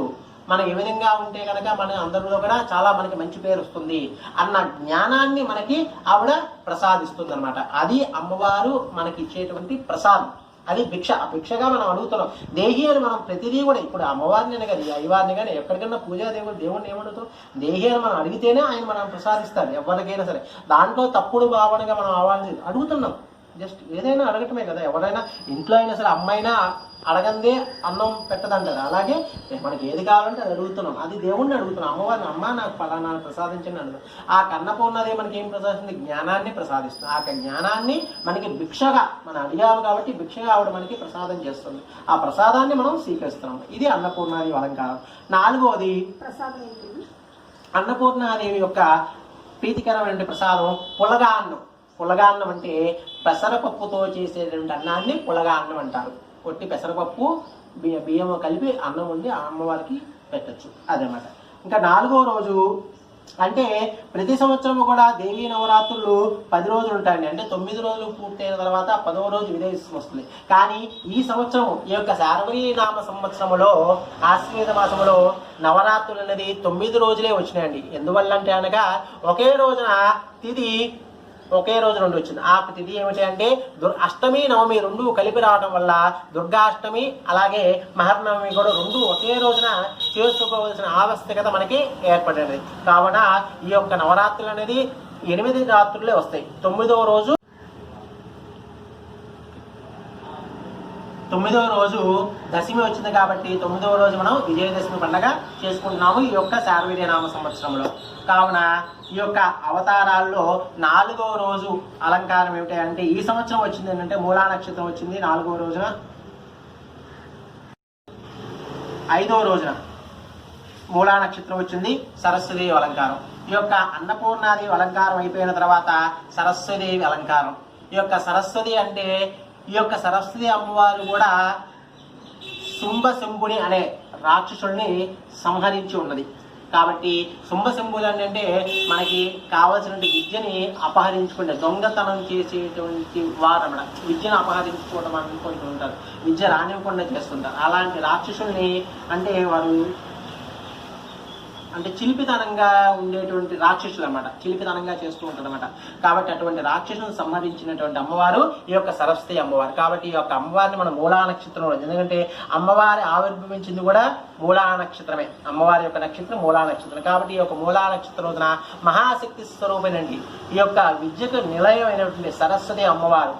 మనం ఏ విధంగా ఉంటే కనుక మన అందరిలో కూడా చాలా మనకి మంచి పేరు వస్తుంది అన్న జ్ఞానాన్ని మనకి ఆవిడ ప్రసాదిస్తుంది అనమాట. అది అమ్మవారు మనకి ఇచ్చేటువంటి ప్రసాదం. అది భిక్ష. ఆ భిక్షగా మనం అడుగుతున్నాం. దేహి అని మనం ప్రతిదీ కూడా ఇప్పుడు అమ్మవారిని కానీ అయ్యవారిని కానీ ఎక్కడికైనా పూజా దేవుడిని ఏమడుగుతాం? దేహి అని మనం అడిగితేనే ఆయన మనం ప్రసాదిస్తారు ఎవరికైనా సరే. దాంట్లో తప్పుడు భావనగా మనం అడుగుతున్నాం. జస్ట్ ఏదైనా అడగటమే కదా. ఎవరైనా ఇంట్లో అయినా సరే అమ్మైనా అడగందే అన్నం పెట్టదంటారు. అలాగే మనకి ఏది కావాలంటే అది అడుగుతున్నాం. అది దేవుణ్ణి అడుగుతున్నాం. అమ్మవారిని అమ్మ నాకు ఫలానా ప్రసాదించండి అడుగుతాం. ఆ కన్నపూర్ణది మనకి ఏం ప్రసాదిస్తుంది? జ్ఞానాన్ని ప్రసాదిస్తుంది. ఆ జ్ఞానాన్ని మనకి భిక్షగా మనం అడిగాము కాబట్టి భిక్షగా ఆవిడ మనకి ప్రసాదం చేస్తుంది. ఆ ప్రసాదాన్ని మనం స్వీకరిస్తున్నాం. ఇది అన్నపూర్ణాదేవి అలంకారం. నాలుగవది అన్నపూర్ణాదేవి యొక్క ప్రీతికరమైన ప్రసాదం పులగా అన్నం. పులగా అన్నం అంటే పెసరపప్పుతో చేసేటువంటి అన్నాన్ని పులగా అన్నం అంటారు. కొట్టి పెసరపప్పు బియ్యం కలిపి అన్నం వండి అమ్మవారికి పెట్టచ్చు అదనమాట. ఇంకా నాలుగో రోజు అంటే ప్రతి సంవత్సరం కూడా దేవీ నవరాత్రులు 10 రోజులు ఉంటాయండి. అంటే 9 రోజులు పూర్తయిన తర్వాత 10వ రోజు విజయదశమి వస్తుంది. కానీ ఈ సంవత్సరం ఈ యొక్క శార్వరీ నామ సంవత్సరంలో ఆశ్వేత మాసంలో నవరాత్రులు అనేది 9 రోజులే వచ్చినాయండి. ఎందువల్ల అంటే అనగా ఒకే రోజున తిథి ఒకే రోజు రెండు వచ్చింది. ఆ తిథి ఏమిటి అంటే అష్టమి నవమి రెండు కలిపి రావడం వల్ల దుర్గాష్టమి అలాగే మహర్నవమి కూడా రెండు ఒకే రోజున చేసుకోవలసిన ఆవశ్యకత మనకి ఏర్పడింది. కావున ఈ యొక్క నవరాత్రులు అనేది 8 రాత్రులే వస్తాయి. 9వ రోజు దశమి వచ్చింది కాబట్టి 9వ రోజు మనం విజయదశమి పండుగ చేసుకుంటున్నాము ఈ యొక్క శార్వరీ నామ సంవత్సరంలో. కావున ఈ యొక్క అవతారాల్లో 4వ రోజు అలంకారం ఏమిటంటే ఈ సంవత్సరం వచ్చింది ఏంటంటే మూలా నక్షత్రం వచ్చింది 4వ రోజున. 5వ రోజున మూలా నక్షత్రం వచ్చింది. సరస్వదేవి అలంకారం. ఈ యొక్క అన్నపూర్ణాదేవి అలంకారం అయిపోయిన తర్వాత సరస్వదేవి అలంకారం. ఈ యొక్క సరస్వతి అంటే ఈ యొక్క సరస్వతి అమ్మవారు కూడా శుంభశంభుని అనే రాక్షసుల్ని సంహరించి ఉన్నది. కాబట్టి శుంభశంభులు అంటే మనకి కావలసినటువంటి విద్యని అపహరించుకుంటే దొంగతనం చేసేటువంటి వారు అన్నమాట. విద్యను అపహరించుకోవడం అనుకుంటూ ఉంటారు, విద్య రానివ్వకుండా చేస్తుంటారు. అలాంటి రాక్షసుల్ని అంటే వారు అంటే చిలిపితనంగా ఉండేటువంటి రాక్షసులు అనమాట, చిలిపితనంగా చేస్తూ ఉంటారన్నమాట. కాబట్టి అటువంటి రాక్షసులను సంహరించినటువంటి అమ్మవారు ఈ యొక్క సరస్వతి అమ్మవారు. కాబట్టి ఈ యొక్క అమ్మవారిని మనం మూలా నక్షత్రంలో, ఎందుకంటే అమ్మవారి ఆవిర్భవించింది కూడా మూలా నక్షత్రమే, అమ్మవారి యొక్క నక్షత్రం మూలా నక్షత్రం. కాబట్టి ఈ యొక్క మూలా నక్షత్రం రోజున మహాశక్తి స్వరూపేనండి ఈ యొక్క విద్యకు నిలయమైనటువంటి సరస్వతి అమ్మవారు,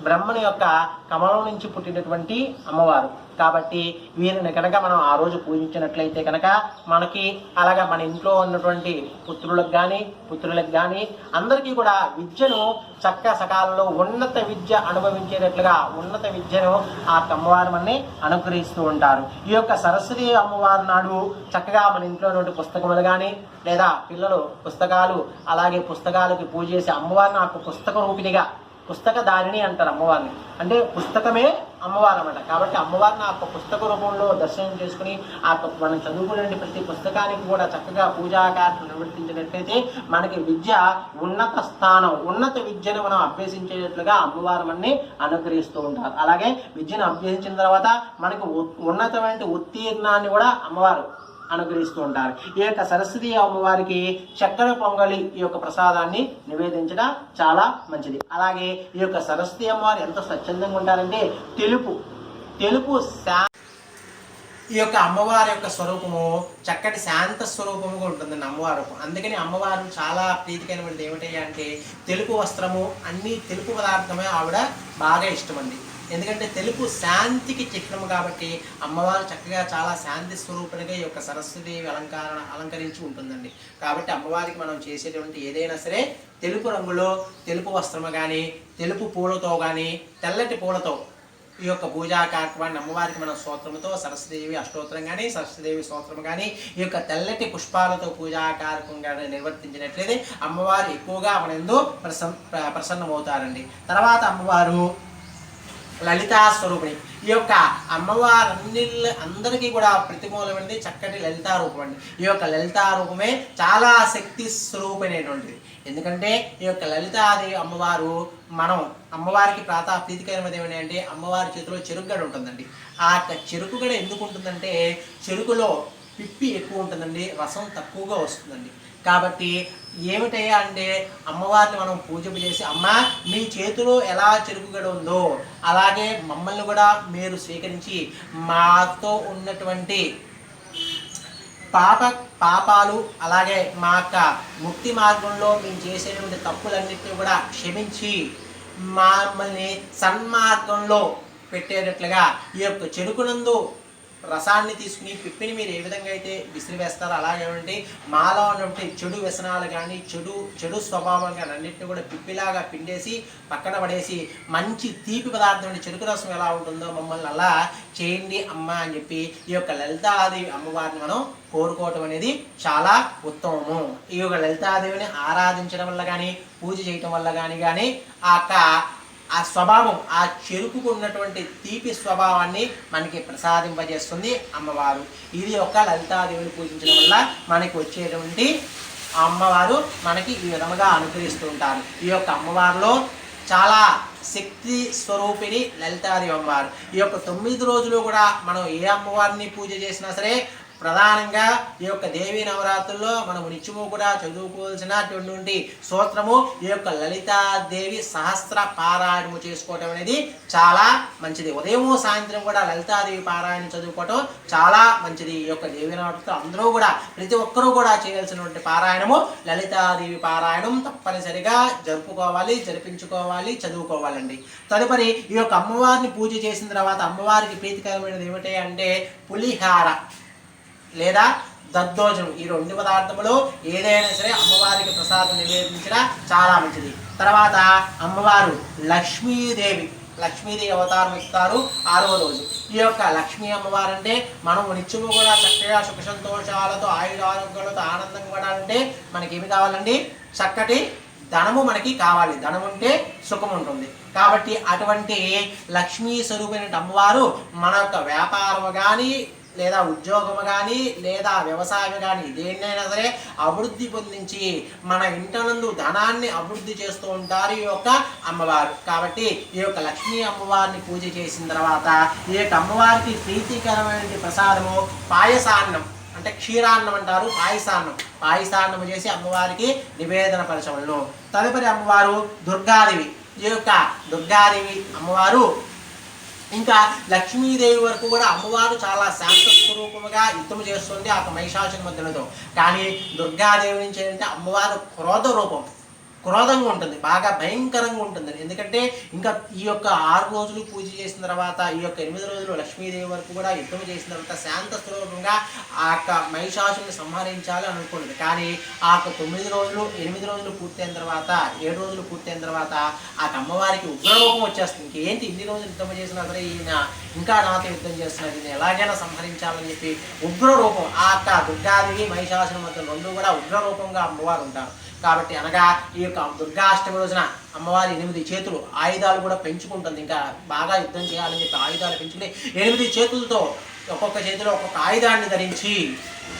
బ్రహ్మను యొక్క కమలం నుంచి పుట్టినటువంటి అమ్మవారు. కాబట్టి వీరిని కనుక మనం ఆ రోజు పూజించినట్లయితే కనుక మనకి, అలాగా మన ఇంట్లో ఉన్నటువంటి పుత్రులకు కానీ అందరికీ కూడా విద్యను చక్క సకాలంలో ఉన్నత విద్య అనుభవించేటట్లుగా ఉన్నత విద్యను ఆ అమ్మవారు మనని అనుగ్రహిస్తూ ఉంటారు. ఈ యొక్క సరస్వతి అమ్మవారి నాడు చక్కగా మన ఇంట్లో ఉన్నటువంటి పుస్తకములు కానీ, లేదా పిల్లలు పుస్తకాలు, అలాగే పుస్తకాలకి పూజ చేసి అమ్మవారిని ఆ పుస్తక రూపిణిగా, పుస్తక దారిణి అంటారు అమ్మవారిని, అంటే పుస్తకమే అమ్మవారు అన్నమాట. కాబట్టి అమ్మవారిని ఆ పుస్తక రూపంలో దర్శనం చేసుకుని ఆ మనం చదువుకునే ప్రతి పుస్తకానికి కూడా చక్కగా పూజా కార్యక్రమం నిర్వర్తించినట్లయితే మనకి విద్య ఉన్నత స్థానం, ఉన్నత విద్యను మనం అభ్యసించేటట్లుగా అమ్మవారు మనని అనుగ్రహిస్తూ ఉంటారు. అలాగే విద్యను అభ్యసించిన తర్వాత మనకు ఉన్నతమైన ఉత్తీర్ణాన్ని కూడా అమ్మవారు అనుగ్రహిస్తూ ఉంటారు. ఈ యొక్క సరస్వతి అమ్మవారికి చక్కెర పొంగలి ఈ యొక్క ప్రసాదాన్ని నివేదించడం చాలా మంచిది. అలాగే ఈ యొక్క సరస్వతి అమ్మవారు ఎంత స్వచ్ఛందంగా ఉంటారంటే తెలుపు ఈ యొక్క అమ్మవారి యొక్క స్వరూపము చక్కటి శాంత స్వరూపముగా ఉంటుందండి అమ్మవారు. అందుకని అమ్మవారు చాలా ప్రీతికరమైనది ఏమిటి అంటే తెలుపు వస్త్రము, అన్ని తెలుపు పదార్థమే ఆవిడ బాగా ఇష్టమండి. ఎందుకంటే తెలుపు శాంతికి చిహ్నము కాబట్టి అమ్మవారు చక్కగా చాలా శాంతి స్వరూపునిగా ఈ యొక్క సరస్వతిదేవి అలంకరించి ఉంటుందండి. కాబట్టి అమ్మవారికి మనం చేసేటువంటి ఏదైనా సరే తెలుపు రంగులో తెలుపు వస్త్రము కానీ, తెలుపు పూలతో కానీ, తెల్లటి పూలతో ఈ యొక్క పూజా కార్యక్రమాన్ని అమ్మవారికి మనం స్తోత్రముతో సరస్వతిదేవి అష్టోత్తరం కానీ, సరస్వతిదేవి స్తోత్రం కానీ, ఈ యొక్క తెల్లటి పుష్పాలతో పూజా కార్యక్రమం కానీ నిర్వర్తించినట్లయితే అమ్మవారు ఎక్కువగా మన యందు ప్రసన్నమవుతారండి. తర్వాత అమ్మవారు లలితా స్వరూపిణి. ఈ యొక్క అందరికీ కూడా ప్రతిమూలమైనది చక్కటి లలితా రూపం అండి. ఈ యొక్క లలితా రూపమే చాలా శక్తి స్వరూపమైనటువంటిది. ఎందుకంటే ఈ యొక్క లలితాదేవి అమ్మవారు, మనం అమ్మవారికి ప్రీతికరమైనది ఏమిటి అంటే అమ్మవారి చేతిలో చెరుకుగడ ఉంటుందండి. ఆ యొక్క చెరుకుగడ ఎందుకు ఉంటుందంటే చెరుకులో పిప్పి ఎక్కువ ఉంటుందండి, రసం తక్కువగా వస్తుందండి. కాబట్టి ఏమిటయ్యా అంటే అమ్మవారిని మనం పూజ చేసి, అమ్మ మీ చేతిలో ఎలా చెరుకుగడ ఉందో అలాగే మమ్మల్ని కూడా మీరు స్వీకరించి మాతో ఉన్నటువంటి పాపాలు అలాగే మా యొక్క ముక్తి మార్గంలో మేము చేసేటువంటి తప్పులన్నింటినీ కూడా క్షమించి మమ్మల్ని సన్మార్గంలో పెట్టేటట్లుగా ఈ యొక్క చెరుకునందు రసాన్ని తీసుకుని పిప్పిని మీరు ఏ విధంగా అయితే విసిరివేస్తారో అలాగే మాలో ఉన్నటువంటి చెడు వ్యసనాలు కానీ, చెడు స్వభావం కానీ అన్నింటినీ కూడా పిప్పిలాగా పిండేసి పక్కన పడేసి మంచి తీపి పదార్థం చెరుకు రసం ఎలా ఉంటుందో మమ్మల్ని అలా చేయండి అమ్మ అని చెప్పి ఈ యొక్క లలితాదేవి అమ్మవారిని మనం కోరుకోవటం అనేది చాలా ఉత్తమము. ఈ యొక్క లలితాదేవిని ఆరాధించడం వల్ల కానీ, పూజ చేయటం వల్ల కానీ ఆ స్వభావం, ఆ చెరుకుకు ఉన్నటువంటి తీపి స్వభావాన్ని మనకి ప్రసాదింపజేస్తుంది అమ్మవారు. ఇది ఒక లలితాదేవిని పూజించడం వల్ల మనకి వచ్చేటువంటి అమ్మవారు మనకి ఈ విధముగా అనుగ్రహిస్తూ ఉంటారు. ఈ యొక్క అమ్మవారిలో చాలా శక్తి స్వరూపిణి లలితాదేవి అమ్మవారు. ఈ యొక్క 9 రోజులు కూడా మనం ఏ అమ్మవారిని పూజ చేసినా సరే ప్రధానంగా ఈ యొక్క దేవీ నవరాత్రుల్లో మనం నిత్యము కూడా చదువుకోవాల్సినటువంటి స్తోత్రము ఈ యొక్క లలితాదేవి సహస్ర పారాయణము చేసుకోవటం అనేది చాలా మంచిది. ఉదయము సాయంత్రం కూడా లలితాదేవి పారాయణం చదువుకోవటం చాలా మంచిది. ఈ యొక్క దేవీ నవరాత్రులు అందరూ కూడా ప్రతి ఒక్కరూ కూడా చేయాల్సినటువంటి పారాయణము లలితాదేవి పారాయణం తప్పనిసరిగా జరిపించుకోవాలి, చదువుకోవాలండి. తదుపరి ఈ యొక్క అమ్మవారిని పూజ చేసిన తర్వాత అమ్మవారికి ప్రీతికరమైనది ఏమిటి అంటే పులిహార లేదా దద్దోజనం, ఈ 2 పదార్థములు ఏదైనా సరే అమ్మవారికి ప్రసాదం నివేదించడం చాలా మంచిది. తర్వాత అమ్మవారు లక్ష్మీదేవి అవతారం ఇస్తారు 6వ రోజు. ఈ యొక్క లక్ష్మీ అమ్మవారు అంటే మనం నిత్యము కూడా చక్కగా సుఖ సంతోషాలతో ఆయురారోగ్యాలతో ఆనందంగా పడాలంటే మనకేమి కావాలండి? చక్కటి ధనము మనకి కావాలి. ధనం ఉంటే సుఖం ఉంటుంది. కాబట్టి అటువంటి లక్ష్మీ స్వరూపమైన అమ్మవారు మన యొక్క వ్యాపారము కానీ, లేదా ఉద్యోగము కానీ, లేదా వ్యవసాయం కానీ దేన్నైనా సరే అభివృద్ధి పొందించి మన ఇంటనందు ధనాన్ని అభివృద్ధి చేస్తూ ఉంటారు ఈ యొక్క అమ్మవారు. కాబట్టి ఈ యొక్క లక్ష్మీ అమ్మవారిని పూజ చేసిన తర్వాత ఈ యొక్క అమ్మవారికి ప్రీతికరమైన ప్రసాదము పాయసాన్నం. అంటే క్షీరాన్నం అంటారు, పాయసాన్నం చేసి అమ్మవారికి నివేదన పరచవలను. తదుపరి అమ్మవారు దుర్గాదేవి. ఈ యొక్క దుర్గాదేవి అమ్మవారు ఇంకా లక్ష్మీదేవి వరకు కూడా అమ్మవారు చాలా శాంత స్వరూపముగా యుద్ధం చేస్తుంది ఆ మహిషాసుని మధ్యలతో. కానీ దుర్గాదేవి నుంచి ఏంటంటే అమ్మవారు క్రోధంగా ఉంటుంది, బాగా భయంకరంగా ఉంటుంది. ఎందుకంటే ఇంకా ఈ యొక్క 6 రోజులు పూజ చేసిన తర్వాత ఈ యొక్క 8 రోజులు లక్ష్మీదేవి వరకు కూడా యుద్ధం చేసిన తర్వాత శాంత స్వరూపంగా ఆ యొక్క మహిషాసుని సంహరించాలి అనుకుంటుంది. కానీ ఆ యొక్క 9 రోజులు 8 రోజులు పూర్తయిన తర్వాత 7 రోజులు పూర్తయిన తర్వాత ఆ అమ్మవారికి ఉగ్రరూపం వచ్చేస్తుంది. ఇంకేంటి ఇన్ని రోజులు యుద్ధం చేసినా సరే ఈయన ఇంకా నాతో యుద్ధం చేస్తున్నారు, ఈయన ఎలాగైనా సంహరించాలని చెప్పి ఉగ్రరూపం ఆ యొక్క దుర్గాదేవి మహిషాసుని మధ్య 2 కూడా ఉగ్రరూపంగా అమ్మవారు ఉంటారు. కాబట్టి అనగా ఈ యొక్క దుర్గాష్టమి రోజున అమ్మవారి 8 చేతులు ఆయుధాలు కూడా పెంచుకుంటుంది. ఇంకా బాగా యుద్ధం చేయాలని చెప్పి ఆయుధాలు పెంచుకుని 8 చేతులతో ఒక్కొక్క చేతిలో ఒక్కొక్క ఆయుధాన్ని ధరించి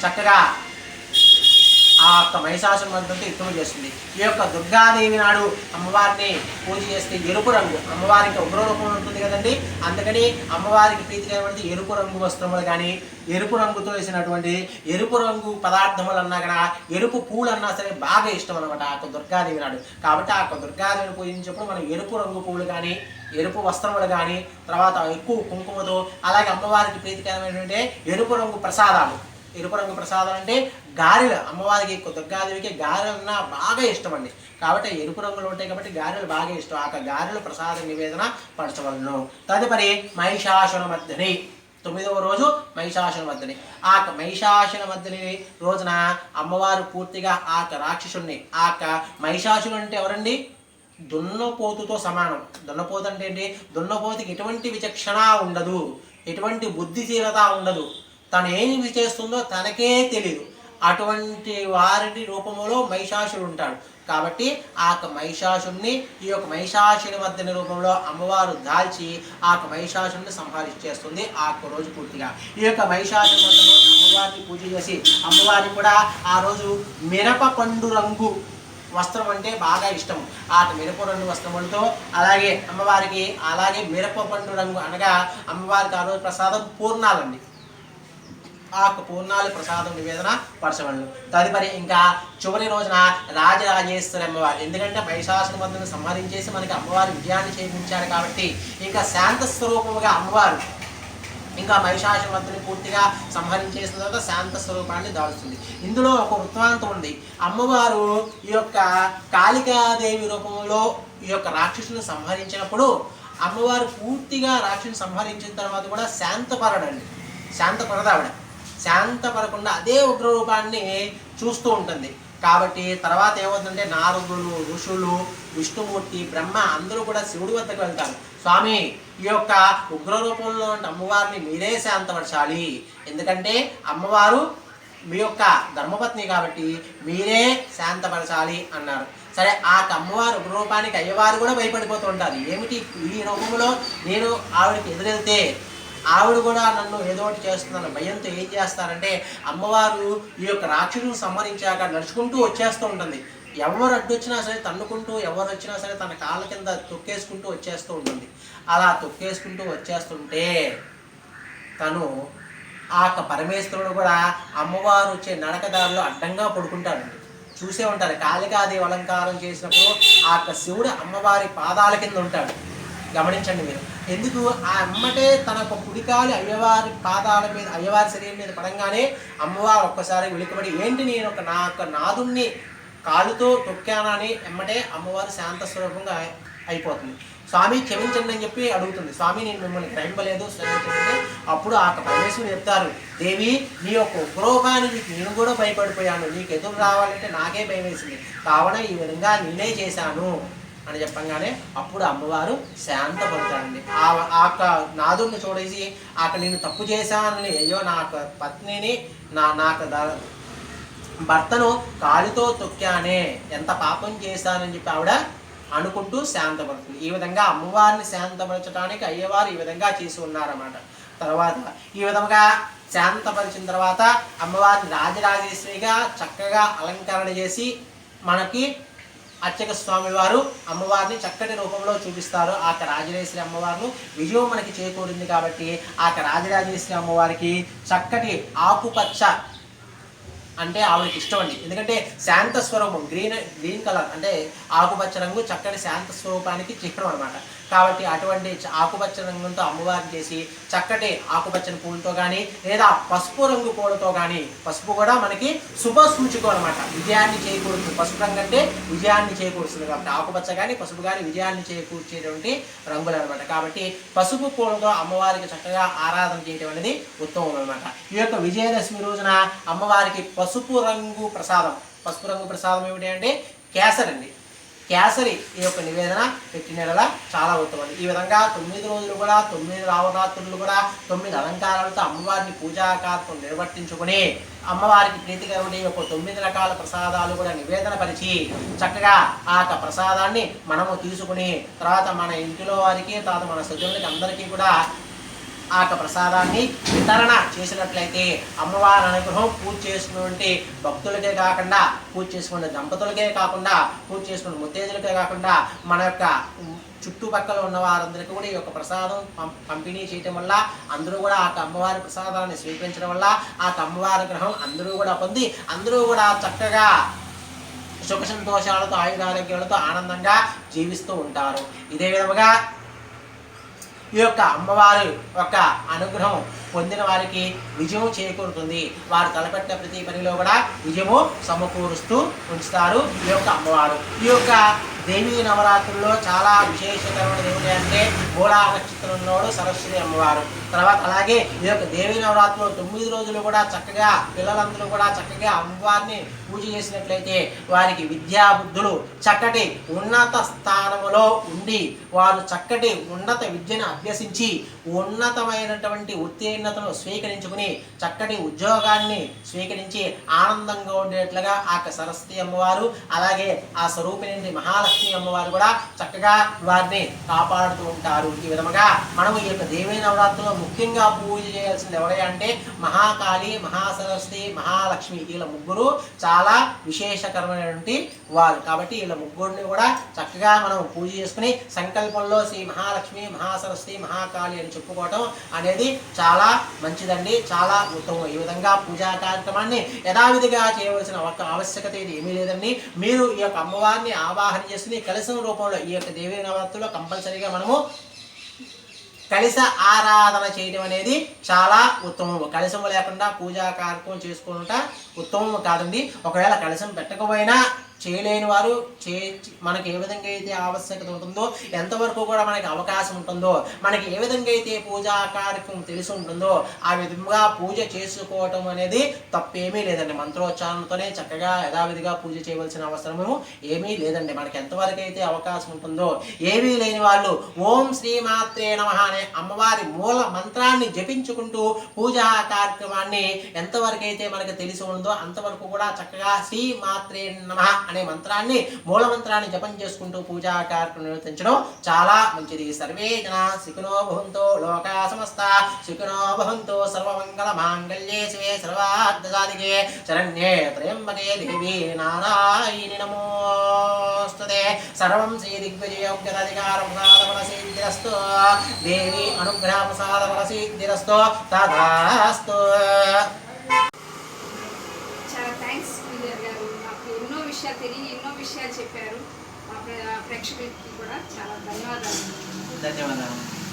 చక్కగా ఆ యొక్క మహిషాసుని మధ్యతో యుద్ధం చేస్తుంది. ఈ యొక్క దుర్గాదేవి నాడు అమ్మవారిని పూజ చేస్తే ఎరుపు రంగు, అమ్మవారికి ఉగ్రరూపం ఉంటుంది కదండి, అందుకని అమ్మవారికి ప్రీతికరమైనది ఎరుపు రంగు వస్త్రములు కానీ ఎరుపు రంగుతో వేసినటువంటి ఎరుపు రంగు పదార్థములు అన్నా కూడా ఎరుపు పూలు అన్నా సరే బాగా ఇష్టం అనమాట ఆ యొక్క దుర్గాదేవి నాడు. కాబట్టి ఆ యొక్క దుర్గాదేవిని పూజించినప్పుడు మనం ఎరుపు రంగు పూలు కానీ ఎరుపు వస్త్రములు కానీ తర్వాత ఎక్కువ కుంకుమతో అలాగే అమ్మవారికి ప్రీతికరమైనటువంటి ఎరుపు రంగు ప్రసాదాలు అంటే గారెలు, అమ్మవారికి దుర్గాదేవికి గారెలన్నా బాగా ఇష్టం అండి. కాబట్టి ఎరుపు రంగులు ఉంటాయి కాబట్టి గారెలు బాగా ఇష్టం. ఆ గారెలు ప్రసాద నివేదన పరచవలను. తదుపరి మహిషాసురమర్దిని 9వ రోజు మహిషాసురమర్దిని. ఆ మహిషాసురమర్దిని రోజున అమ్మవారు పూర్తిగా ఆ రాక్షసుని మహిషాసురుడు అంటే ఎవరండి? దున్నపోతుతో సమానం. దున్నపోతు అంటే ఏంటి? దున్నపోతుకి ఎటువంటి విచక్షణ ఉండదు, ఎటువంటి బుద్ధిశీలత ఉండదు, తను ఏమి చేస్తుందో తనకే తెలియదు. అటువంటి వారి రూపంలో మహిషాసురుడు ఉంటాడు. కాబట్టి ఆ మహిషాసుని ఈ యొక్క మహిషాసుని మర్దిని రూపంలో అమ్మవారు దాల్చి ఆ మహిషాసుని సంహరించేస్తుంది ఆ రోజు పూర్తిగా. ఈ యొక్క మహిషాసుని మర్దిని రోజు అమ్మవారిని పూజ చేసి అమ్మవారికి కూడా ఆ రోజు మిరప పండు రంగు వస్త్రం అంటే బాగా ఇష్టం. ఆ మిరప రంగు వస్త్రములతో అలాగే అమ్మవారికి అలాగే మిరప పండు రంగు అనగా అమ్మవారికి ఆ రోజు ప్రసాదం పూర్ణాలండి. ఆ పూర్ణాలు ప్రసాదం నివేదన పరచవలను. తదుపరి ఇంకా చివరి రోజున రాజరాజేశ్వరి అమ్మవారు. ఎందుకంటే మహిషాసుని మర్దిని సంహరించేసి మనకి అమ్మవారి విజయాన్ని చేయించారు కాబట్టి ఇంకా శాంత స్వరూపముగా అమ్మవారు ఇంకా మహిషాసుని మర్దిని పూర్తిగా సంహరించేసిన తర్వాత శాంత స్వరూపాన్ని దాల్చుతుంది. ఇందులో ఒక వృత్తాంతం ఉంది. అమ్మవారు ఈ యొక్క కాళికాదేవి రూపంలో ఈ యొక్క రాక్షసుని సంహరించినప్పుడు అమ్మవారు పూర్తిగా రాక్షసుని సంహరించిన తర్వాత కూడా శాంతపడకుండా అదే ఉగ్రరూపాన్ని చూస్తూ ఉంటుంది. కాబట్టి తర్వాత ఏమవుతుందంటే నారదులు, ఋషులు, విష్ణుమూర్తి, బ్రహ్మ అందరూ కూడా శివుడి వద్దకు వెళ్తారు. స్వామి, ఈ యొక్క ఉగ్రరూపంలో అమ్మవారిని మీరే శాంతపరచాలి, ఎందుకంటే అమ్మవారు మీ యొక్క ధర్మపత్ని కాబట్టి మీరే శాంతపరచాలి అన్నారు. సరే, ఆ అమ్మవారు ఉగ్రరూపానికి అయ్యవారు కూడా భయపడిపోతూ ఉంటారు. ఏమిటి ఈ రూపంలో నేను ఆవిడకి ఎదురెళ్తే ఆవిడ కూడా నన్ను ఏదో ఒకటి చేస్తుందని భయంతో ఏం చేస్తారంటే అమ్మవారు ఈ యొక్క రాక్షసుని సంహరించాక నడుచుకుంటూ వచ్చేస్తూ ఉంటుంది. ఎవరు అడ్డొచ్చినా సరే తన్నుకుంటూ, ఎవరు వచ్చినా సరే తన కాళ్ళ కింద తొక్కేసుకుంటూ వచ్చేస్తూ ఉంటుంది. అలా తొక్కేసుకుంటూ వచ్చేస్తుంటే తను ఆ పరమేశ్వరుడు కూడా అమ్మవారు వచ్చే నడకదారిలో అడ్డంగా పడుకుంటాడండి. చూసే ఉంటారు, కాళికాదేవి అలంకారం చేసినప్పుడు ఆ శివుడు అమ్మవారి పాదాల కింద ఉంటాడు. గమనించండి మీరు. ఎందుకు? ఆ అమ్మటే తన కుడికాలి అయ్యవారి పాదాల మీద, అయ్యవారి శరీరం మీద పడంగానే అమ్మవారు ఒక్కసారి వెలికబడి ఏంటి నేను నా యొక్క నాదుణ్ణి కాలుతో తొక్కానని ఎమ్మటే అమ్మవారు శాంత స్వరూపంగా అయిపోతుంది. స్వామి క్షమించండి అని చెప్పి అడుగుతుంది. స్వామి, నేను మిమ్మల్ని గ్రహింపలేదు క్షమించండి. అప్పుడు ఆ పరమేశ్వరుడు చెప్తారు, దేవి, నీ యొక్క ఉగ్రరూపానికి నేను కూడా భయపడిపోయాను, నీకు ఎదురు రావాలంటే నాకే భయం వేసింది, కావున ఈ విధంగా నేనే చేశాను అని చెప్పంగానే అప్పుడు అమ్మవారు శాంతపడతాడండి. ఆ నాదుడిని చూడేసి నేను తప్పు చేశానని, అయ్యో నా పత్నిని నాకు భర్తను కాలుతో తొక్కానే, ఎంత పాపం చేశానని చెప్పి ఆవిడ అనుకుంటూ శాంతపడుతుంది. ఈ విధంగా అమ్మవారిని శాంతపరచడానికి అయ్యవారు ఈ విధంగా చేసి ఉన్నారన్నమాట. తర్వాత ఈ విధంగా శాంతపరిచిన తర్వాత అమ్మవారిని రాజరాజేశ్వరిగా చక్కగా అలంకరణ చేసి మనకి అర్చక స్వామి వారు అమ్మవారిని చక్కటి రూపంలో చూపిస్తారు. ఆ రాజరాజేశ్వరి అమ్మవారిని విజయం మనకి చేకూరింది కాబట్టి ఆ రాజరాజేశ్వరి అమ్మవారికి చక్కటి ఆకుపచ్చ అంటే ఆవిడకి ఇష్టం అండి. ఎందుకంటే శాంత స్వరూపం, గ్రీన్ కలర్ అంటే ఆకుపచ్చ రంగు చక్కటి శాంత స్వరూపానికి చిహ్నం అనమాట. కాబట్టి అటువంటి ఆకుపచ్చ రంగుతో అమ్మవారిని చేసి చక్కటి ఆకుపచ్చని పూలతో కానీ లేదా పసుపు రంగు పూలతో కానీ, పసుపు కూడా మనకి శుభ సూచికం అనమాట, విజయాన్ని చేకూరుస్తుంది. పసుపు రంగు అంటే విజయాన్ని చేకూరుస్తుంది కాబట్టి ఆకుపచ్చ కానీ పసుపు కానీ విజయాన్ని చేకూర్చేటువంటి రంగులు అనమాట. కాబట్టి పసుపు పూలతో అమ్మవారికి చక్కగా ఆరాధన చేయడం అనేది ఉత్తమం అనమాట. ఈ యొక్క విజయదశమి రోజున అమ్మవారికి పసుపు రంగు ప్రసాదం ఏమిటి అంటే కేసరి అండి. కేసరి ఈ యొక్క నివేదన పెట్టిన చాలా ఉత్తమం. ఈ విధంగా 9 రోజులు కూడా 9 రావరాత్రులు కూడా 9 అలంకారాలతో అమ్మవారిని పూజా కార్యక్రమం నిర్వర్తించుకుని అమ్మవారికి ప్రీతికరమైన యొక్క 9 రకాల ప్రసాదాలు కూడా నివేదన పరిచి చక్కగా ఆ యొక్క ప్రసాదాన్ని మనము తీసుకుని తర్వాత మన ఇంటిలో వారికి తర్వాత మన సజ్జనులకి అందరికీ కూడా ఆ యొక్క ప్రసాదాన్ని వితరణ చేసినట్లయితే అమ్మవారి అనుగ్రహం పూజ చేసుకున్నటువంటి భక్తులకే కాకుండా, పూజ చేసుకునే దంపతులకే కాకుండా, పూజ చేసుకునే ముత్తేజులకే కాకుండా మన యొక్క చుట్టుపక్కల ఉన్న వారందరికీ కూడా ఈ యొక్క ప్రసాదం పంపిణీ చేయటం వల్ల అందరూ కూడా ఆ అమ్మవారి ప్రసాదాన్ని స్వీకరించడం వల్ల ఆ అమ్మవారి గ్రహం అందరూ కూడా పొంది అందరూ కూడా చక్కగా సుఖ సంతోషాలతో ఆయురారోగ్యాలతో ఆనందంగా జీవిస్తూ ఉంటారు. ఇదే విధముగా ఈ యొక్క అమ్మవారి యొక్క అనుగ్రహం పొందిన వారికి విజయం చేకూరుతుంది. వారు తలపెట్టిన ప్రతి పనిలో కూడా విజయము సమకూరుస్తూ ఉంచుతారు ఈ యొక్క అమ్మవారు. ఈ యొక్క దేవీ నవరాత్రుల్లో చాలా విశేషకరమైనది ఏమిటి అంటే మూలా నక్షత్రంలోడు సరస్వతి అమ్మవారు. తర్వాత అలాగే ఈ యొక్క దేవీ నవరాత్రులు 9 రోజులు కూడా చక్కగా పిల్లలందరూ కూడా చక్కగా అమ్మవారిని పూజ చేసినట్లయితే వారికి విద్యా బుద్ధులు చక్కటి ఉన్నత స్థానములో ఉండి వారు చక్కటి ఉన్నత విద్యను అభ్యసించి ఉన్నతమైనటువంటి ఉత్తీర్ణతను స్వీకరించుకుని చక్కటి ఉద్యోగాన్ని స్వీకరించి ఆనందంగా ఉండేట్లుగా ఆ సరస్వతి అమ్మవారు అలాగే ఆ స్వరూపిణి మహాలక్ష్మి అమ్మవారు కూడా చక్కగా వారిని కాపాడుతూ ఉంటారు. ఈ విధముగా మనము ఈ యొక్క దేవీ నవరాత్రుల్లో ముఖ్యంగా పూజ చేయాల్సింది ఎవరే అంటే మహాకాళి, మహాసరస్వతి, మహాలక్ష్మి. వీళ్ళ ముగ్గురు చాలా విశేషకరమైనటువంటి వారు. కాబట్టి వీళ్ళ ముగ్గురిని కూడా చక్కగా మనం పూజ చేసుకుని సంకల్పంలో శ్రీ మహాలక్ష్మి, మహాసరస్వతి, మహాకాళి అని చెప్పుకోవటం అనేది చాలా మంచిదండి, చాలా ఉత్తమం. ఈ విధంగా పూజా కార్యక్రమాన్ని యథావిధిగా చేయవలసిన ఒక ఆవశ్యకత ఇది ఏమీ లేదండి. మీరు ఈ యొక్క అమ్మవారిని ఆవాహన చేసుకుని కలశం రూపంలో ఈ యొక్క దేవీ నవరాత్రుల్లో కంపల్సరీగా మనము కలశ ఆరాధన చేయడం అనేది చాలా ఉత్తమము. కలశము లేకుండా పూజా కార్యక్రమం చేసుకుంటా ఉత్తమము కాదండి. ఒకవేళ కలశం పెట్టకపోయినా చేయలేని వారు మనకి ఏ విధంగా అయితే ఆవశ్యకత ఉంటుందో, ఎంతవరకు కూడా మనకి అవకాశం ఉంటుందో, మనకి ఏ విధంగా అయితే పూజా కార్యక్రమం తెలిసి ఉంటుందో ఆ విధంగా పూజ చేసుకోవటం అనేది తప్పేమీ లేదండి. మంత్రోచ్చారణతోనే చక్కగా యథావిధిగా పూజ చేయవలసిన అవసరము ఏమీ లేదండి. మనకి ఎంతవరకు అయితే అవకాశం ఉంటుందో, ఏమీ లేని వాళ్ళు ఓం శ్రీ మాత్రే నమః అనే అమ్మవారి మూల మంత్రాన్ని జపించుకుంటూ పూజా కార్యక్రమాన్ని ఎంతవరకు అయితే మనకి తెలిసి ఉందో అంతవరకు కూడా చక్కగా శ్రీ మాత్రే నమః అనే మంత్రాన్ని మూల మంత్రాన్ని జపం చేసుకుంటూ పూజా కార్యక్రమం నిర్వర్తించడం చాలా మంచిది. సర్వే జనా సుఖినో భవంతో లోకా సమస్తా సుఖినో భవంతో సర్వమంగళ మాంగళ్యే శివే సర్వార్థసాధికే శరణ్యే త్రయంబకే దేవి నారాయణి నమోస్తుతే. సర్వం శ్రీ దిగ్విజయోగ్యధికార ప్రసాద ఫలసిద్ధిరస్తు దేవి అనుగ్రహ ప్రసాద ఫలసిద్ధిరస్తు తథాస్తు. చాలా థ్యాంక్స్ విజయ్ గారు. మాకు ఎన్నో విషయాలు చెప్పారు. మా ప్రేక్షకులకి కూడా చాలా ధన్యవాదాలు. ధన్యవాదాలు.